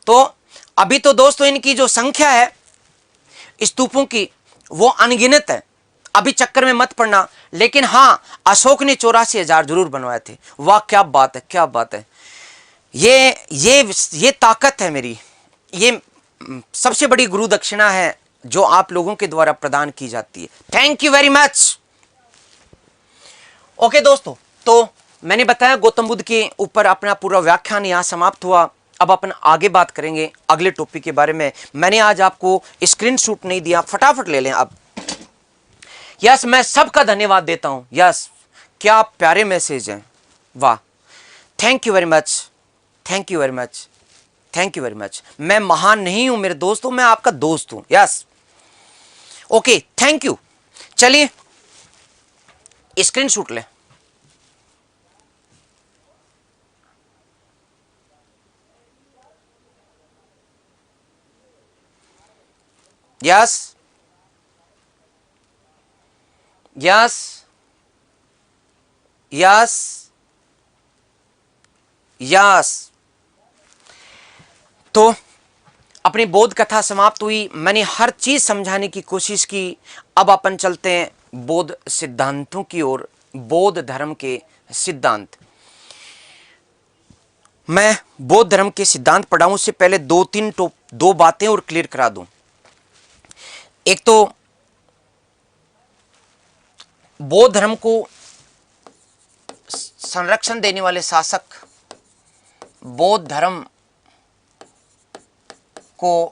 तो अभी तो दोस्तों इनकी जो संख्या है स्तूपों की वो अनगिनत है, अभी चक्कर में मत पड़ना। लेकिन हां, अशोक ने 84,000 जरूर बनवाए थे। वाह, क्या बात है, क्या बात है। ये ताकत है मेरी, ये सबसे बड़ी गुरु दक्षिणा है जो आप लोगों के द्वारा प्रदान की जाती है। Thank you very much. Okay दोस्तों, तो मैंने बताया गौतम बुद्ध के ऊपर अपना पूरा व्याख्यान यहां समाप्त हुआ। अब अपन आगे बात करेंगे अगले टॉपिक के बारे में। मैंने आज आपको स्क्रीनशॉट नहीं दिया, फटाफट ले लें अब। यस, मैं सबका धन्यवाद देता हूं। यस, क्या प्यारे मैसेज हैं, वाह, thank you very much, thank you very much, thank you very much. मैं महान नहीं हूं मेरे दोस्तों, मैं आपका दोस्त हूं। Yes, okay, thank you. चलिए स्क्रीनशॉट लें। Yes, yes, yes, yes. तो अपनी बौद्ध कथा समाप्त हुई, मैंने हर चीज समझाने की कोशिश की। अब अपन चलते हैं बौद्ध सिद्धांतों की ओर, बौद्ध धर्म के सिद्धांत। मैं बौद्ध धर्म के सिद्धांत पढ़ाऊं उससे पहले दो बातें और क्लियर करा दूं। एक तो बौद्ध धर्म को संरक्षण देने वाले शासक, बौद्ध धर्म को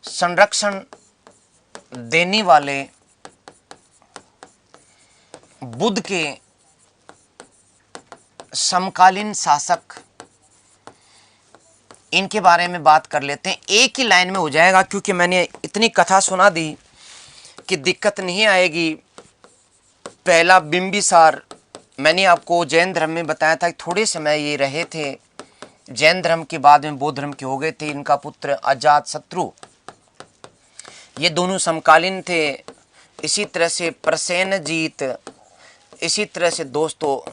संरक्षण देने वाले बुद्ध के समकालीन शासक, इनके बारे में बात कर लेते हैं। एक ही लाइन में हो जाएगा क्योंकि मैंने इतनी कथा सुना दी कि दिक्कत नहीं आएगी। पहला बिंबिसार, मैंने आपको जैन धर्म में बताया था कि थोड़े समय ये रहे थे, जैन धर्म के बाद में बौद्ध धर्म के हो गए थे। इनका पुत्र अजातशत्रु, ये दोनों समकालीन थे। इसी तरह से प्रसेनजीत, इसी तरह से दोस्तों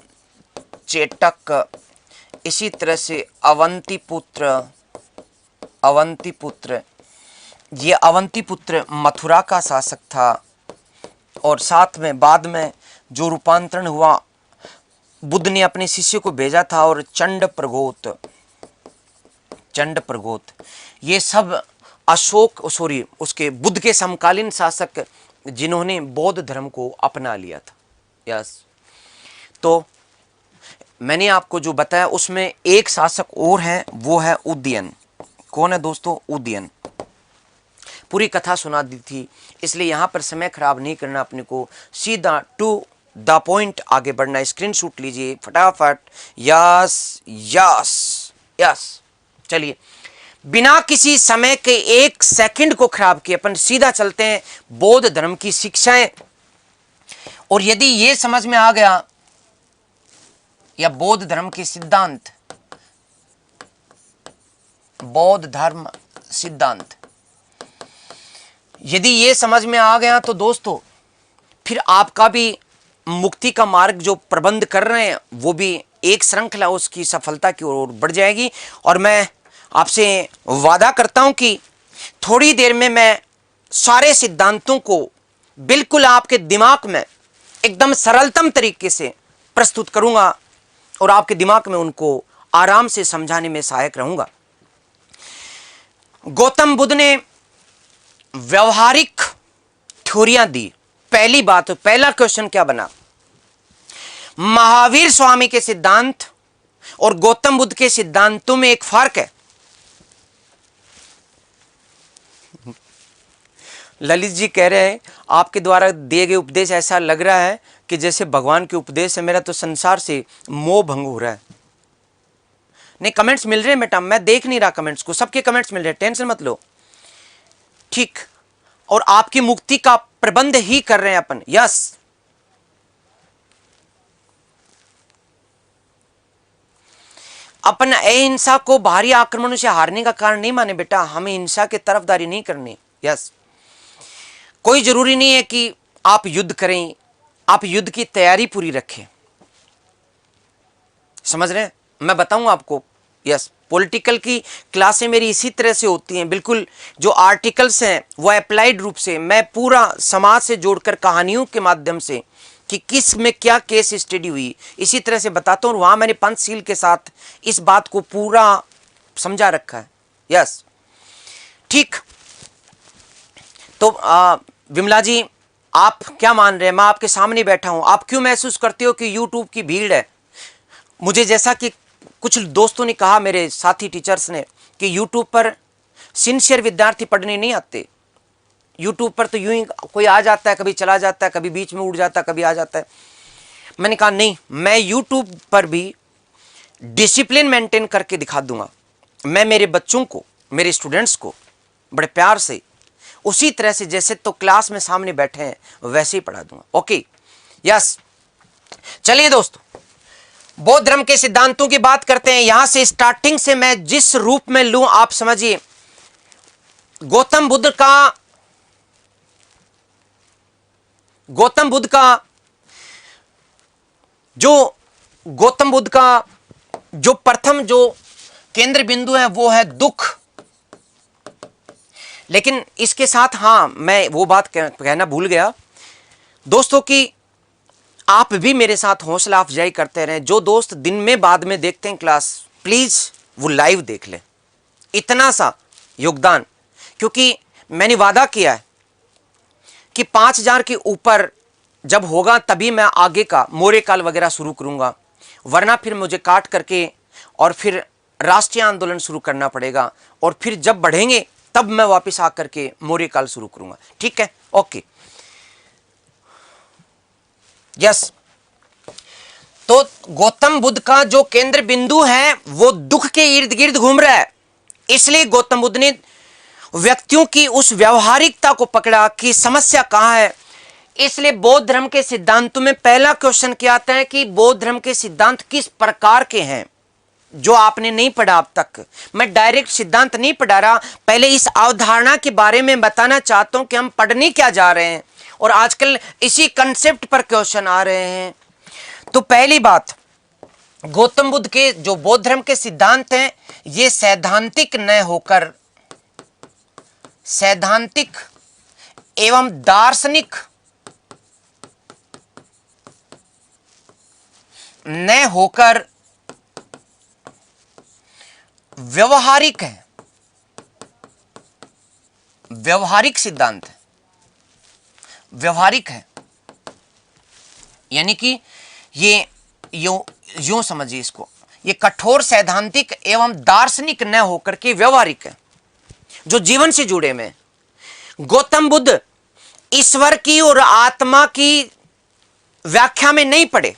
चेटक, इसी तरह से अवंतीपुत्र, ये अवंतीपुत्र मथुरा का शासक था। और साथ में बाद में जो रूपांतरण हुआ, बुद्ध ने अपने शिष्य को भेजा था, और चंड प्रगोत, ये सब उसके बुद्ध के समकालीन शासक जिन्होंने बौद्ध धर्म को अपना लिया था। यस, तो मैंने आपको जो बताया उसमें एक शासक और है, वो है उदयन। कौन है दोस्तों? उदयन। पूरी कथा सुना दी थी, इसलिए यहां पर समय खराब नहीं करना, अपने को सीधा टू द पॉइंट आगे बढ़ना। स्क्रीनशॉट लीजिए फटाफट। Yes yes yes. चलिए, बिना किसी समय के एक सेकंड को खराब किए अपन सीधा चलते हैं बौद्ध धर्म की शिक्षाएं। और यदि ये समझ में आ गया, या बौद्ध धर्म के सिद्धांत, बौद्ध धर्म सिद्धांत यदि ये समझ में आ गया, तो दोस्तों फिर आपका भी मुक्ति का मार्ग जो प्रबंध कर रहे हैं वो भी एक श्रृंखला उसकी सफलता की ओर बढ़ जाएगी। और मैं आपसे वादा करता हूं कि थोड़ी देर में मैं सारे सिद्धांतों को बिल्कुल आपके दिमाग में एकदम सरलतम तरीके से प्रस्तुत करूंगा और आपके दिमाग में उनको आराम से समझाने में सहायक रहूंगा। गौतम बुद्ध ने व्यवहारिक थ्योरियां दी। पहली बात, पहला क्वेश्चन क्या बना? महावीर स्वामी के सिद्धांत और गौतम बुद्ध के सिद्धांतों में एक फर्क है। ललित जी कह रहे हैं आपके द्वारा दिए गए उपदेश ऐसा लग रहा है कि जैसे भगवान के उपदेश है, मेरा तो संसार से मोह भंग हो रहा है। नहीं, कमेंट्स मिल रहे हैं बेटा, मैं देख नहीं रहा कमेंट्स को, सबके कमेंट्स मिल रहे हैं, टेंशन मत लो। ठीक, और आपकी मुक्ति का प्रबंध ही कर रहे हैं अपन। यस, अपन अहिंसा को बाहरी आक्रमणों से हारने का कारण नहीं माने बेटा, हमें हिंसा की तरफदारी नहीं करनी। यस, कोई जरूरी नहीं है कि आप युद्ध करें, आप युद्ध की तैयारी पूरी रखें। समझ रहे हैं, मैं बताऊंगा आपको। यस, पॉलिटिकल की क्लासें मेरी इसी तरह से होती हैं, बिल्कुल जो आर्टिकल्स हैं वो अप्लाइड रूप से मैं पूरा समाज से जोड़कर कहानियों के माध्यम से कि किस में क्या केस स्टडी हुई, इसी तरह से बताता हूँ। और वहां मैंने पंचशील के साथ इस बात को पूरा समझा रखा है। यस, ठीक। तो विमला जी, आप क्या मान रहे हैं? मैं आपके सामने बैठा हूं, आप क्यों महसूस करते हो कि यूट्यूब की भीड़ है? मुझे जैसा कि कुछ दोस्तों ने कहा, मेरे साथी टीचर्स ने, कि यूट्यूब पर सिंसियर विद्यार्थी पढ़ने नहीं आते। यूट्यूब पर तो यूं ही कोई आ जाता है, कभी चला जाता है, कभी बीच में उड़ जाता है, कभी आ जाता है। मैंने कहा नहीं, मैं यूट्यूब पर भी डिसिप्लिन मेंटेन करके दिखा दूंगा। मैं मेरे बच्चों को, मेरे स्टूडेंट्स को बड़े प्यार से उसी तरह से जैसे तो क्लास में सामने बैठे हैं वैसे ही पढ़ा दूंगा। Okay, yes. चलिए दोस्तों, बौद्ध धर्म के सिद्धांतों की बात करते हैं। यहां से स्टार्टिंग से मैं जिस रूप में लूं आप समझिए। गौतम बुद्ध का जो प्रथम जो केंद्र बिंदु है वो है दुख। लेकिन इसके साथ हाँ, मैं वो बात कहना भूल गया दोस्तों कि आप भी मेरे साथ हौसला अफजाई करते रहें। जो दोस्त दिन में बाद में देखते हैं क्लास, प्लीज वो लाइव देख लें, इतना सा योगदान। क्योंकि मैंने वादा किया है कि 5,000 के ऊपर जब होगा तभी मैं आगे का मोरे काल वगैरह शुरू करूंगा, वरना फिर मुझे काट करके और फिर राष्ट्रीय आंदोलन शुरू करना पड़ेगा, और फिर जब बढ़ेंगे तब मैं वापस आकर के मोरे काल शुरू करूंगा। ठीक है, ओके, यस। तो गौतम बुद्ध का जो केंद्र बिंदु है वो दुख के इर्द गिर्द घूम रहा है। इसलिए गौतम बुद्ध ने व्यक्तियों की उस व्यवहारिकता को पकड़ा कि समस्या कहां है। इसलिए बौद्ध धर्म के सिद्धांतों में पहला क्वेश्चन क्या आता है कि बौद्ध धर्म के सिद्धांत किस प्रकार के हैं, जो आपने नहीं पढ़ा अब तक। मैं डायरेक्ट सिद्धांत नहीं पढ़ा रहा, पहले इस अवधारणा के बारे में बताना चाहता हूं कि हम पढ़ने क्या जा रहे हैं, और आजकल इसी कंसेप्ट पर क्वेश्चन आ रहे हैं। तो पहली बात, गौतम बुद्ध के जो बौद्ध धर्म के सिद्धांत हैं ये सैद्धांतिक न होकर सैद्धांतिक एवं दार्शनिक न होकर व्यवहारिक है, व्यवहारिक सिद्धांत है, व्यवहारिक है। यानी कि ये यूं समझिए इसको, ये कठोर सैद्धांतिक एवं दार्शनिक न होकर के व्यवहारिक है, जो जीवन से जुड़े में। गौतम बुद्ध ईश्वर की और आत्मा की व्याख्या में नहीं पड़े।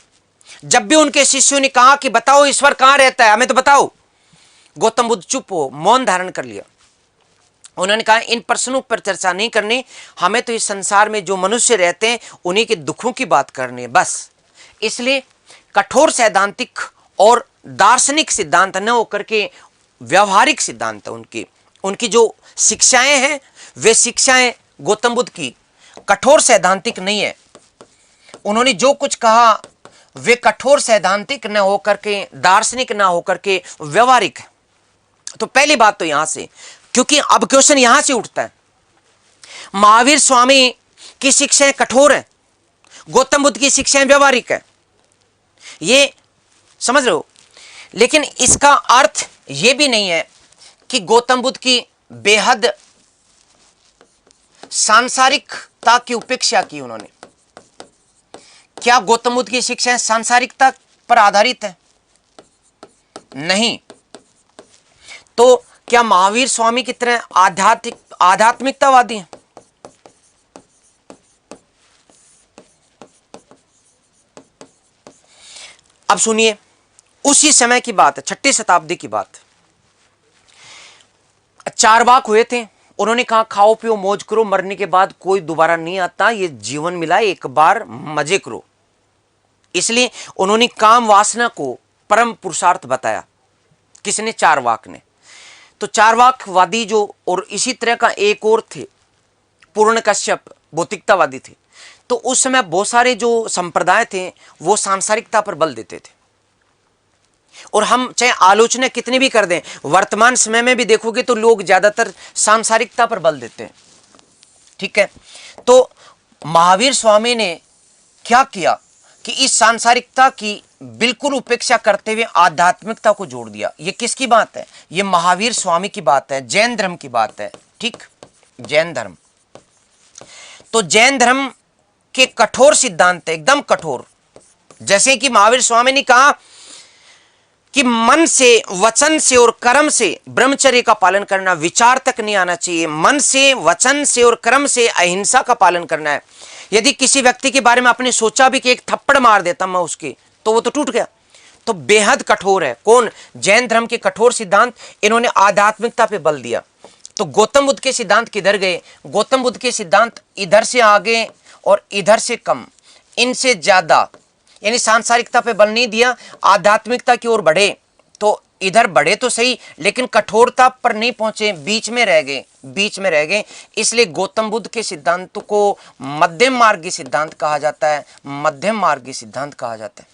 जब भी उनके शिष्यों ने कहा कि बताओ ईश्वर कहां रहता है, हमें तो बताओ, गौतम बुद्ध चुप हो, मौन धारण कर लिया। उन्होंने कहा इन प्रश्नों पर चर्चा नहीं करनी, हमें तो इस संसार में जो मनुष्य रहते हैं उन्हीं के दुखों की बात करनी है बस। इसलिए कठोर सैद्धांतिक और दार्शनिक सिद्धांत न होकर के व्यवहारिक सिद्धांत है उनकी जो शिक्षाएं हैं वे शिक्षाएं गौतम बुद्ध की कठोर सैद्धांतिक नहीं है। उन्होंने जो कुछ कहा वे कठोर सैद्धांतिक न होकर के, दार्शनिक न होकर के व्यवहारिक है। तो पहली बात तो यहां से, क्योंकि अब क्वेश्चन यहां से उठता है। महावीर स्वामी की शिक्षाएं कठोर है, गौतम बुद्ध की शिक्षाएं व्यवहारिक है, ये समझ रहे हो। लेकिन इसका अर्थ यह भी नहीं है कि गौतम बुद्ध की बेहद सांसारिकता की उपेक्षा की उन्होंने। क्या गौतम बुद्ध की शिक्षाएं सांसारिकता पर आधारित है? नहीं। तो क्या महावीर स्वामी की तरह आध्यात्मिकतावादी हैं? अब सुनिए, उसी समय की बात है, 6ठी शताब्दी की बात। चारवाक हुए थे, उन्होंने कहा खाओ पियो मौज करो, मरने के बाद कोई दोबारा नहीं आता, ये जीवन मिला है, एक बार मजे करो। इसलिए उन्होंने काम वासना को परम पुरुषार्थ बताया। किसने? चारवाक ने। तो चारवाकवादी जो, और इसी तरह का एक और थे पूर्ण कश्यप, भौतिकतावादी थे। तो उस समय बहुत सारे जो संप्रदाय थे वो सांसारिकता पर बल देते थे। और हम चाहे आलोचना कितनी भी कर दें, वर्तमान समय में भी देखोगे तो लोग ज्यादातर सांसारिकता पर बल देते हैं। ठीक है, तो महावीर स्वामी ने क्या किया कि इस सांसारिकता की बिल्कुल उपेक्षा करते हुए आध्यात्मिकता को जोड़ दिया। ये किसकी बात है? ये महावीर स्वामी की बात है, जैन धर्म की बात है। ठीक, जैन धर्म। तो जैन धर्म के कठोर सिद्धांत है, एकदम कठोर। जैसे कि महावीर स्वामी ने कहा कि मन से, वचन से और कर्म से ब्रह्मचर्य का पालन करना, विचार तक नहीं आना चाहिए। मन से, वचन से और कर्म से अहिंसा का पालन करना है। यदि किसी व्यक्ति के बारे में आपने सोचा भी कि एक थप्पड़ मार देता मैं उसके, तो वो तो टूट गया। तो बेहद कठोर है। कौन? जैन धर्म के कठोर सिद्धांत। इन्होंने आध्यात्मिकता पे बल दिया। तो गौतम बुद्ध के सिद्धांत किधर गए? गौतम बुद्ध के सिद्धांत इधर से आगे और इधर से कम, इनसे ज्यादा, यानी सांसारिकता पे बल नहीं दिया, आध्यात्मिकता की ओर बढ़े। तो इधर बढ़े तो सही, लेकिन कठोरता पर नहीं पहुंचे, बीच में रह गए, बीच में रह गए। इसलिए गौतम बुद्ध के सिद्धांत को मध्यम मार्गी सिद्धांत कहा जाता है, मध्यम मार्गी सिद्धांत कहा जाता है।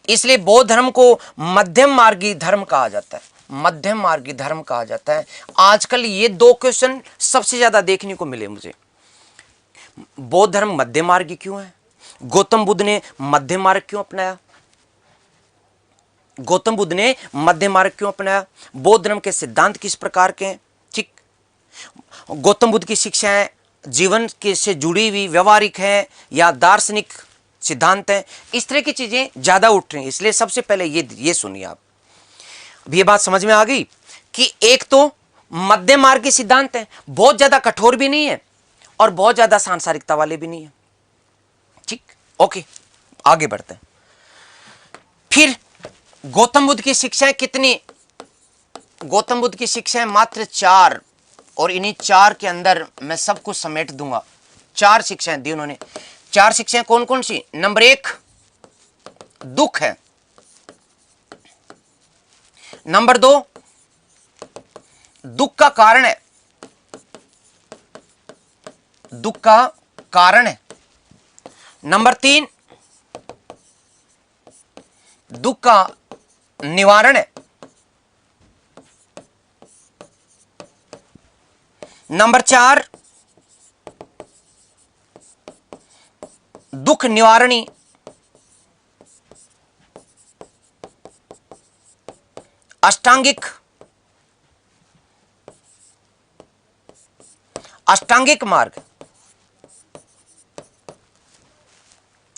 इसलिए बौद्ध धर्म को मध्यम मार्गी धर्म कहा जाता है, मध्यम मार्गी धर्म कहा जाता है। आजकल ये दो क्वेश्चन सबसे ज्यादा देखने को मिले मुझे। बौद्ध धर्म मध्यम मार्गी क्यों है? गौतम बुद्ध ने मध्य मार्ग क्यों अपनाया? गौतम बुद्ध ने मध्य मार्ग क्यों अपनाया? बौद्ध धर्म के सिद्धांत किस प्रकार के हैं? ठीक, गौतम बुद्ध की शिक्षाएं जीवन के से जुड़ी हुई व्यवहारिक है या दार्शनिक सिद्धांत है? इस तरह की चीजें ज्यादा उठ रही हैं। इसलिए सबसे पहले ये सुनिए आप। अब ये बात समझ में आ गई कि एक तो मध्य मार्ग के सिद्धांत है, बहुत ज्यादा कठोर भी नहीं है और बहुत ज्यादा सांसारिकता वाले भी नहीं है। ठीक, ओके, आगे बढ़ते हैं। फिर गौतम बुद्ध की शिक्षाएं कितनी? गौतम बुद्ध की शिक्षाएं मात्र 4, और इन्हीं 4 के अंदर मैं सब कुछ समेट दूंगा। 4 शिक्षाएं दी उन्होंने। 4 शिक्षाएं कौन कौन सी? नंबर 1 दुख है, नंबर 2 दुख का कारण है, दुख का कारण है, नंबर 3 दुख का निवारण है, नंबर 4 दुख निवारणी अष्टांगिक मार्ग।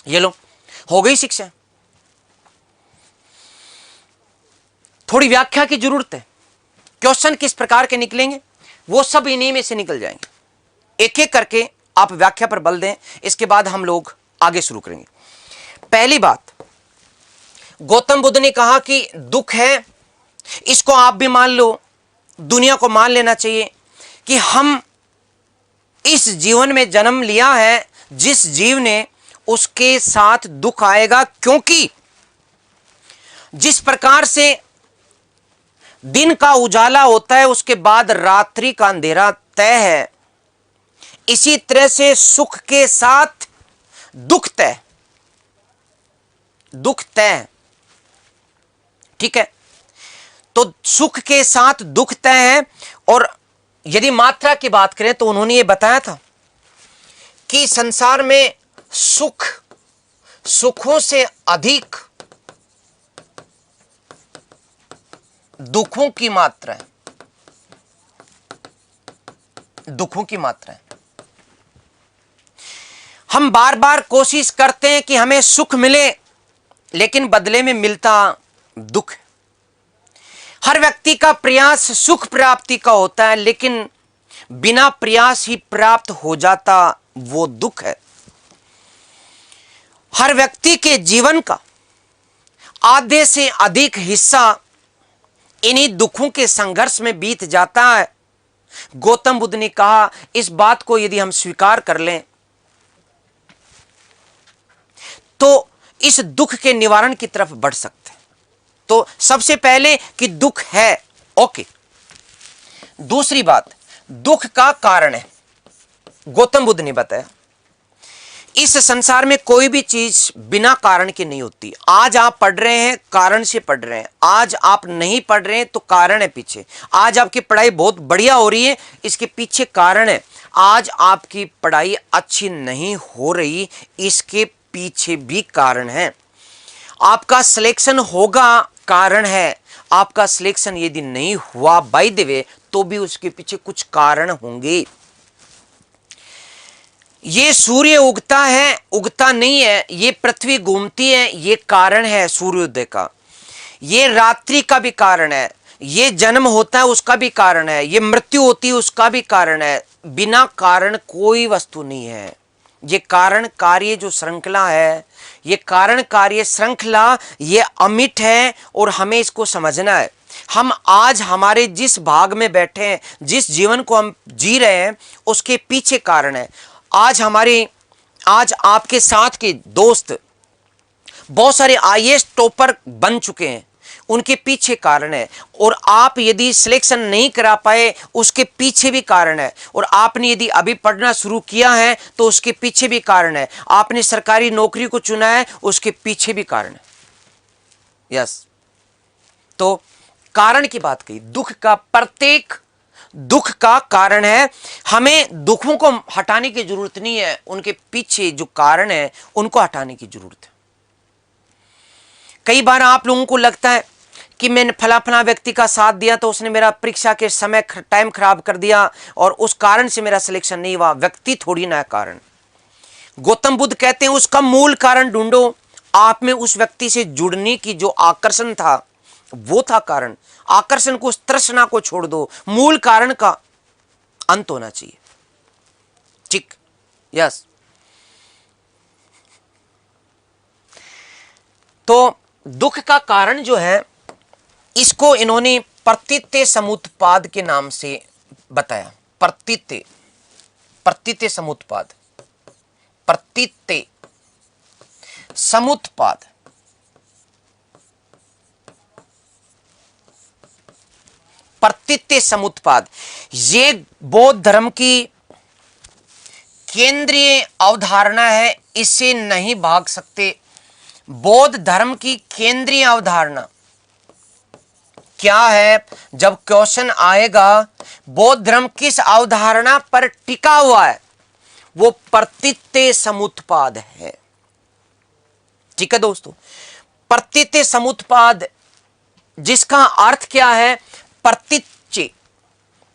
ये लो, हो गई शिक्षा। थोड़ी व्याख्या की जरूरत है। क्वेश्चन किस प्रकार के निकलेंगे वो सब इन्हीं में से निकल जाएंगे। एक एक करके आप व्याख्या पर बल दें, इसके बाद हम लोग आगे शुरू करेंगे। पहली बात, गौतम बुद्ध ने कहा कि दुख है, इसको आप भी मान लो, दुनिया को मान लेना चाहिए कि हम इस जीवन में जन्म लिया है, जिस जीव ने उसके साथ दुख आएगा, क्योंकि जिस प्रकार से दिन का उजाला होता है उसके बाद रात्रि का अंधेरा तय है, इसी तरह से सुख के साथ दुख तय, दुख तय। ठीक है, तो सुख के साथ दुख तय है। और यदि मात्रा की बात करें तो उन्होंने ये बताया था कि संसार में सुखों से अधिक दुखों की मात्रा है, दुखों की मात्रा है। हम बार बार कोशिश करते हैं कि हमें सुख मिले, लेकिन बदले में मिलता दुख है। हर व्यक्ति का प्रयास सुख प्राप्ति का होता है, लेकिन बिना प्रयास ही प्राप्त हो जाता वो दुख है। हर व्यक्ति के जीवन का आधे से अधिक हिस्सा इन्हीं दुखों के संघर्ष में बीत जाता है। गौतम बुद्ध ने कहा इस बात को यदि हम स्वीकार कर लें तो इस दुख के निवारण की तरफ बढ़ सकते हैं। तो सबसे पहले कि दुख है, ओके। दूसरी बात, दुख का कारण है। गौतम बुद्ध ने बताया इस संसार में कोई भी चीज बिना कारण के नहीं होती। आज आप पढ़ रहे हैं, कारण से पढ़ रहे हैं। आज आप नहीं पढ़ रहे हैं तो कारण है पीछे। आज आपकी पढ़ाई बहुत बढ़िया हो रही है, इसके पीछे कारण है। आज आपकी पढ़ाई अच्छी नहीं हो रही, इसके पीछे भी कारण है। आपका सिलेक्शन होगा, कारण है। आपका सिलेक्शन यदि नहीं हुआ बाय द वे तो भी उसके पीछे कुछ कारण होंगे। ये सूर्य उगता है, उगता नहीं है, ये पृथ्वी घूमती है, ये कारण है सूर्योदय का। ये रात्रि का भी कारण है, ये जन्म होता है उसका भी कारण है, ये मृत्यु होती है उसका भी कारण है। बिना कारण कोई वस्तु नहीं है। ये कारण कार्य जो श्रृंखला है, ये कारण कार्य श्रृंखला, ये अमिट है और हमें इसको समझना है। हम आज हमारे जिस भाग में बैठे हैं, जिस जीवन को हम जी रहे हैं, उसके पीछे कारण है। आज आपके साथ के दोस्त बहुत सारे आईएएस टॉपर बन चुके हैं, उनके पीछे कारण है। और आप यदि सिलेक्शन नहीं करा पाए उसके पीछे भी कारण है। और आपने यदि अभी पढ़ना शुरू किया है तो उसके पीछे भी कारण है। आपने सरकारी नौकरी को चुना है, उसके पीछे भी कारण है। यस, तो कारण की बात कही। दुख का, प्रत्येक दुख का कारण है। हमें दुखों को हटाने की जरूरत नहीं है, उनके पीछे जो कारण है उनको हटाने की जरूरत है। कई बार आप लोगों को लगता है कि मैंने फला व्यक्ति का साथ दिया तो उसने मेरा परीक्षा के समय टाइम खराब कर दिया और उस कारण से मेरा सिलेक्शन नहीं हुआ। व्यक्ति थोड़ी ना है कारण। गौतम बुद्ध कहते हैं उसका मूल कारण ढूंढो। आप में उस व्यक्ति से जुड़ने की जो आकर्षण था वो था कारण। आकर्षण को, तृष्णा को छोड़ दो, मूल कारण का अंत होना चाहिए। ठीक, यस। तो दुख का कारण जो है, इसको इन्होंने प्रतीत्य समुत्पाद के नाम से बताया। प्रतीत्य समुत्पाद, प्रतीत्य समुत्पाद। प्रतीत्य समुत्पाद ये बौद्ध धर्म की केंद्रीय अवधारणा है, इससे नहीं भाग सकते। बौद्ध धर्म की केंद्रीय अवधारणा क्या है? जब क्वेश्चन आएगा बौद्ध धर्म किस अवधारणा पर टिका हुआ है, वो प्रतीत्य समुत्पाद है। ठीक है दोस्तों, प्रतीत्य समुत्पाद जिसका अर्थ क्या है? प्रतीच्य,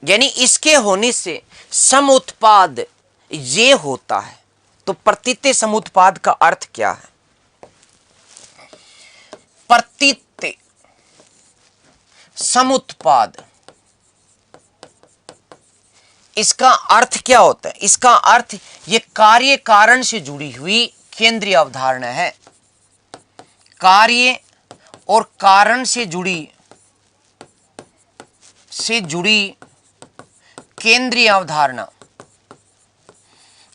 यानी इसके होने से समुत्पाद ये होता है। तो प्रतीत्य समुत्पाद का अर्थ क्या है? प्रतीत्य समुत्पाद, इसका अर्थ क्या होता है? इसका अर्थ ये कार्य कारण से जुड़ी हुई केंद्रीय अवधारणा है। कार्य और कारण से जुड़ी केंद्रीय अवधारणा,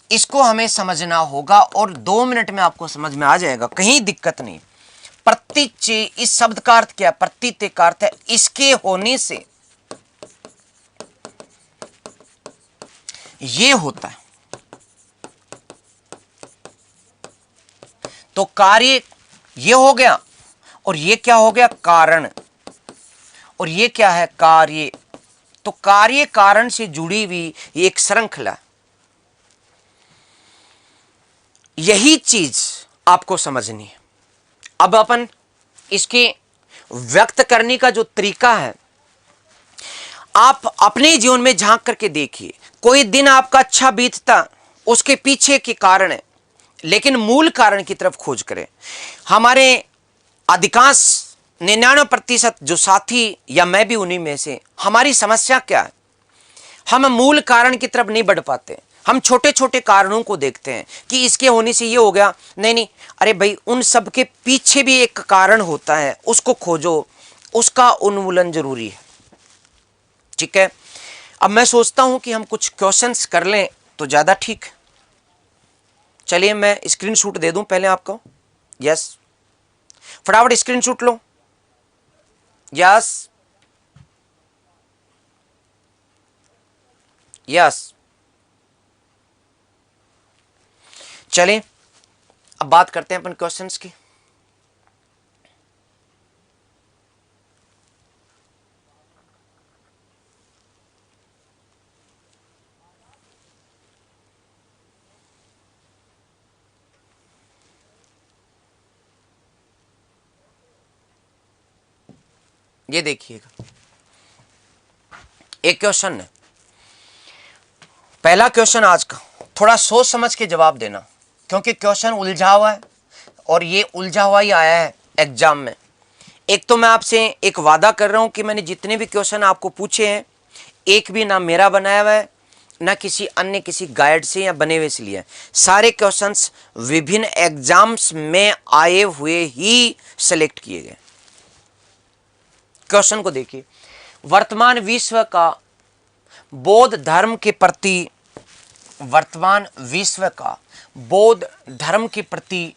इसको हमें समझना होगा और 2 मिनट में आपको समझ में आ जाएगा, कहीं दिक्कत नहीं। प्रतीच्य, इस शब्द का अर्थ क्या? प्रतीत्य का अर्थ है इसके होने से ये होता है। तो कार्य ये हो गया और ये क्या हो गया? कारण। और ये क्या है? कार्य। तो कार्य कारण से जुड़ी हुई एक श्रृंखला, यही चीज आपको समझनी है। अब अपन इसके व्यक्त करने का जो तरीका है, आप अपने जीवन में झांक करके देखिए। कोई दिन आपका अच्छा बीतता, उसके पीछे के कारण है, लेकिन मूल कारण की तरफ खोज करें। हमारे अधिकांश 99% जो साथी, या मैं भी उन्हीं में से, हमारी समस्या क्या है? हम मूल कारण की तरफ नहीं बढ़ पाते। हम छोटे छोटे कारणों को देखते हैं कि इसके होने से ये हो गया, नहीं नहीं, अरे भाई उन सब के पीछे भी एक कारण होता है, उसको खोजो, उसका उन्मूलन जरूरी है। ठीक है, अब मैं सोचता हूं कि हम कुछ क्वेश्चंस कर लें तो ज्यादा ठीक। चलिए मैं स्क्रीनशॉट दे दूं पहले आपको। यस, फटाफट स्क्रीनशॉट लो। यस यस, चलिए अब बात करते हैं अपन क्वेश्चंस की। ये देखिएगा, एक क्वेश्चन है, पहला क्वेश्चन आज का, थोड़ा सोच समझ के जवाब देना क्योंकि क्वेश्चन उलझा हुआ है और ये उलझा हुआ ही आया है एग्जाम में। एक तो मैं आपसे एक वादा कर रहा हूं कि मैंने जितने भी क्वेश्चन आपको पूछे हैं, एक भी ना मेरा बनाया हुआ है ना किसी अन्य किसी गाइड से या बने हुए से लिए, सारे क्वेश्चंस विभिन्न एग्जाम्स में आए हुए ही सिलेक्ट किए गए। क्वेश्चन को देखिए, वर्तमान विश्व का बौद्ध धर्म के प्रति, वर्तमान विश्व का बौद्ध धर्म के प्रति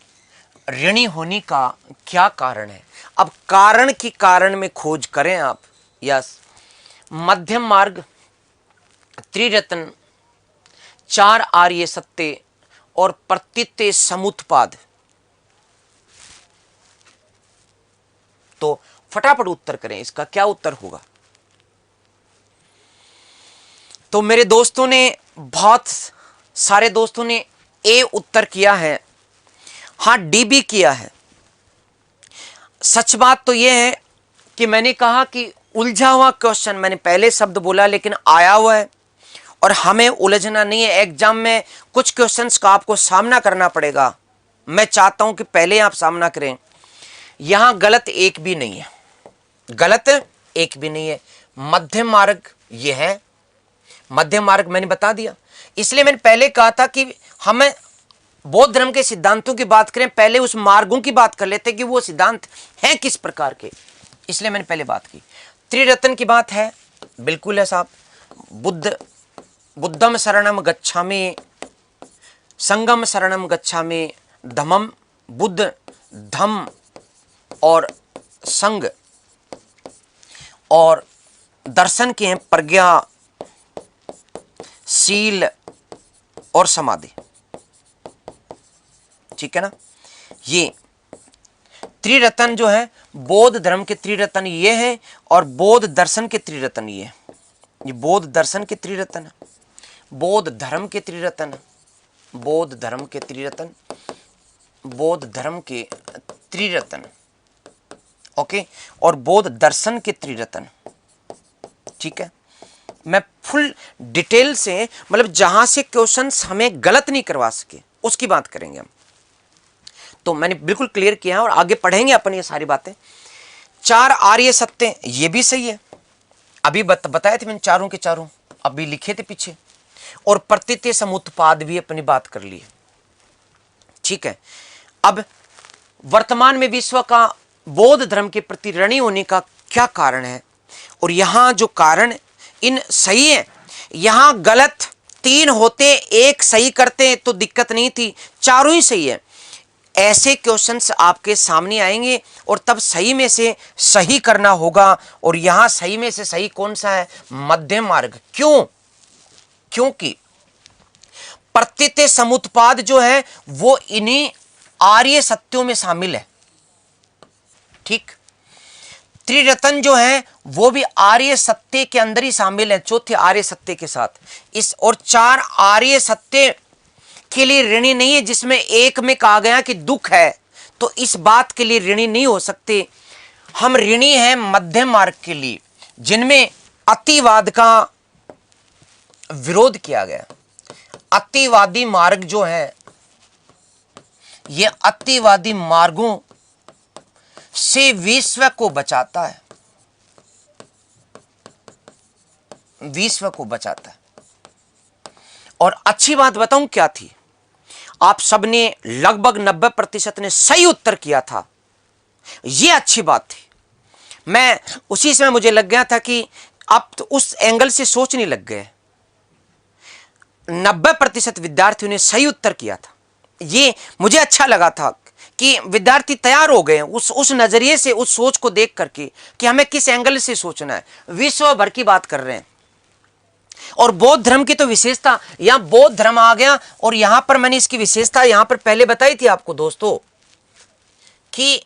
ऋणी होने का क्या कारण है। अब कारण की कारण में खोज करें आप। यस, मध्यम मार्ग, त्रिरत्न, चार आर्य सत्य और प्रतीत्य समुत्पाद। तो फटाफट उत्तर करें, इसका क्या उत्तर होगा। तो मेरे दोस्तों ने, बहुत सारे दोस्तों ने ए उत्तर किया है, हाँ डी भी किया है। सच बात तो यह है कि मैंने कहा कि उलझा हुआ क्वेश्चन, मैंने पहले शब्द बोला लेकिन आया हुआ है और हमें उलझना नहीं है। एग्जाम में कुछ क्वेश्चंस का आपको सामना करना पड़ेगा, मैं चाहता हूं कि पहले आप सामना करें। यहां गलत एक भी नहीं है, गलत एक भी नहीं है। मध्य मार्ग यह है, मध्य मार्ग मैंने बता दिया। इसलिए मैंने पहले कहा था कि हमें बौद्ध धर्म के सिद्धांतों की बात करें, पहले उस मार्गों की बात कर लेते कि वो सिद्धांत हैं किस प्रकार के, इसलिए मैंने पहले बात की। त्रिरत्न की बात है, बिल्कुल है साहब। बुद्धम शरणम गच्छामि, संगम शरणम गच्छामि, धम्मम, बुद्ध, धम्म और संग, और दर्शन के हैं प्रज्ञा, शील और समाधि। ठीक है ना, ये त्रिरत्न जो है बौद्ध धर्म के त्रिरत्न ये है और बौद्ध दर्शन के त्रिरत्न ये बौद्ध दर्शन के त्रिरत्न है, बौद्ध धर्म के त्रिरत्न, बौद्ध धर्म के त्रिरत्न, बौद्ध धर्म के त्रिरत्न, ओके, और बौद्ध दर्शन के त्रिरत्न। ठीक है, मैं फुल डिटेल से, मतलब जहां से क्वेश्चंस हमें गलत नहीं करवा सके उसकी बात करेंगे हम। तो मैंने बिल्कुल क्लियर किया है और आगे पढ़ेंगे अपन ये सारी बातें। चार आर्य सत्य ये भी सही है, अभी बताए थे मैंने चारों के चारों, अभी लिखे थे पीछे। और प्रतीत्य समुत्पाद भी अपनी बात कर ली है। ठीक है, अब वर्तमान में विश्व का बौद्ध धर्म के प्रति ऋणी होने का क्या कारण है, और यहां जो कारण इन सही है, यहां गलत तीन होते एक सही करते तो दिक्कत नहीं थी, चारों ही सही है। ऐसे क्वेश्चंस आपके सामने आएंगे और तब सही में से सही करना होगा, और यहां सही में से सही कौन सा है, मध्यम मार्ग। क्यों, क्योंकि प्रतीत्य समुत्पाद जो है वो इन्हीं आर्य सत्यों में शामिल है। ठीक, त्रिरत्न जो है वो भी आर्य सत्य के अंदर ही शामिल है, चौथे आर्य सत्य के साथ इस, और चार आर्य सत्य के लिए ऋणी नहीं है, जिसमें एक में कहा गया कि दुख है, तो इस बात के लिए ऋणी नहीं हो सकते। हम ऋणी हैं मध्यम मार्ग के लिए, जिनमें अतिवाद का विरोध किया गया। अतिवादी मार्ग जो है, ये अतिवादी मार्गों से विश्व को बचाता है, विश्व को बचाता है। और अच्छी बात बताऊं क्या थी, आप सबने लगभग 90% ने सही उत्तर किया था। यह अच्छी बात थी। मैं उसी समय मुझे लग गया था कि आप तो उस एंगल से सोचने लग गए। 90% विद्यार्थियों ने सही उत्तर किया था। ये मुझे अच्छा लगा था कि विद्यार्थी तैयार हो गए उस नजरिए से, उस सोच को देख करके कि हमें किस एंगल से सोचना है। विश्व भर की बात कर रहे हैं और बौद्ध धर्म की तो विशेषता, यहां बौद्ध धर्म आ गया और यहां पर मैंने इसकी विशेषता यहां पर पहले बताई थी आपको दोस्तों कि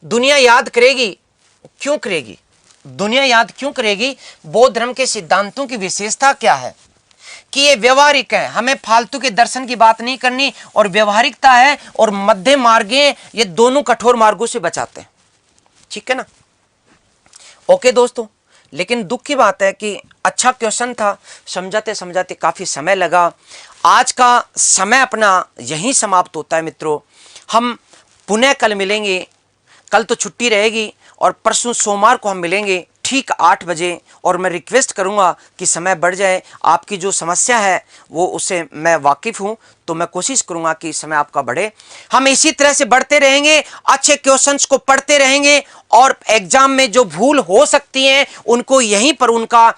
दुनिया याद करेगी। क्यों करेगी दुनिया याद, क्यों करेगी? बौद्ध धर्म के सिद्धांतों की विशेषता क्या है कि ये व्यवहारिक है, हमें फालतू के दर्शन की बात नहीं करनी, और व्यवहारिकता है, और मध्य मार्गे, ये दोनों कठोर मार्गों से बचाते हैं। ठीक है ना? ओके दोस्तों, लेकिन दुख की बात है कि अच्छा क्वेश्चन था, समझाते समझाते काफी समय लगा। आज का समय अपना यहीं समाप्त होता है मित्रों। हम पुनः कल मिलेंगे। कल तो छुट्टी रहेगी और परसों सोमवार को हम मिलेंगे ठीक 8 बजे। और मैं रिक्वेस्ट करूंगा कि समय बढ़ जाए। आपकी जो समस्या है वो उससे मैं वाकिफ हूं, तो मैं कोशिश करूंगा कि समय आपका बढ़े। हम इसी तरह से बढ़ते रहेंगे, अच्छे क्वेश्चंस को पढ़ते रहेंगे, और एग्जाम में जो भूल हो सकती है उनको यहीं पर उनका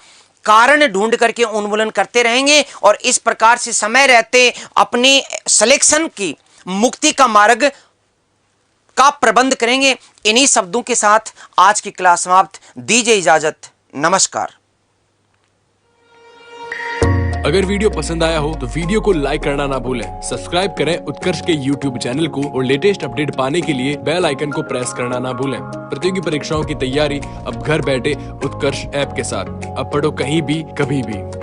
कारण ढूंढ करके उन्मूलन करते रहेंगे, और इस प्रकार से समय रहते अपनी सिलेक्शन की मुक्ति का मार्ग का प्रबंध करेंगे। इन्हीं शब्दों के साथ आज की क्लास समाप्त। दीजिए इजाजत। नमस्कार। अगर वीडियो पसंद आया हो तो वीडियो को लाइक करना ना भूलें। सब्सक्राइब करें उत्कर्ष के YouTube चैनल को, और लेटेस्ट अपडेट पाने के लिए बेल आइकन को प्रेस करना ना भूलें। प्रतियोगी परीक्षाओं की तैयारी अब घर बैठे उत्कर्ष ऐप के साथ। अब पढ़ो कहीं भी कभी भी।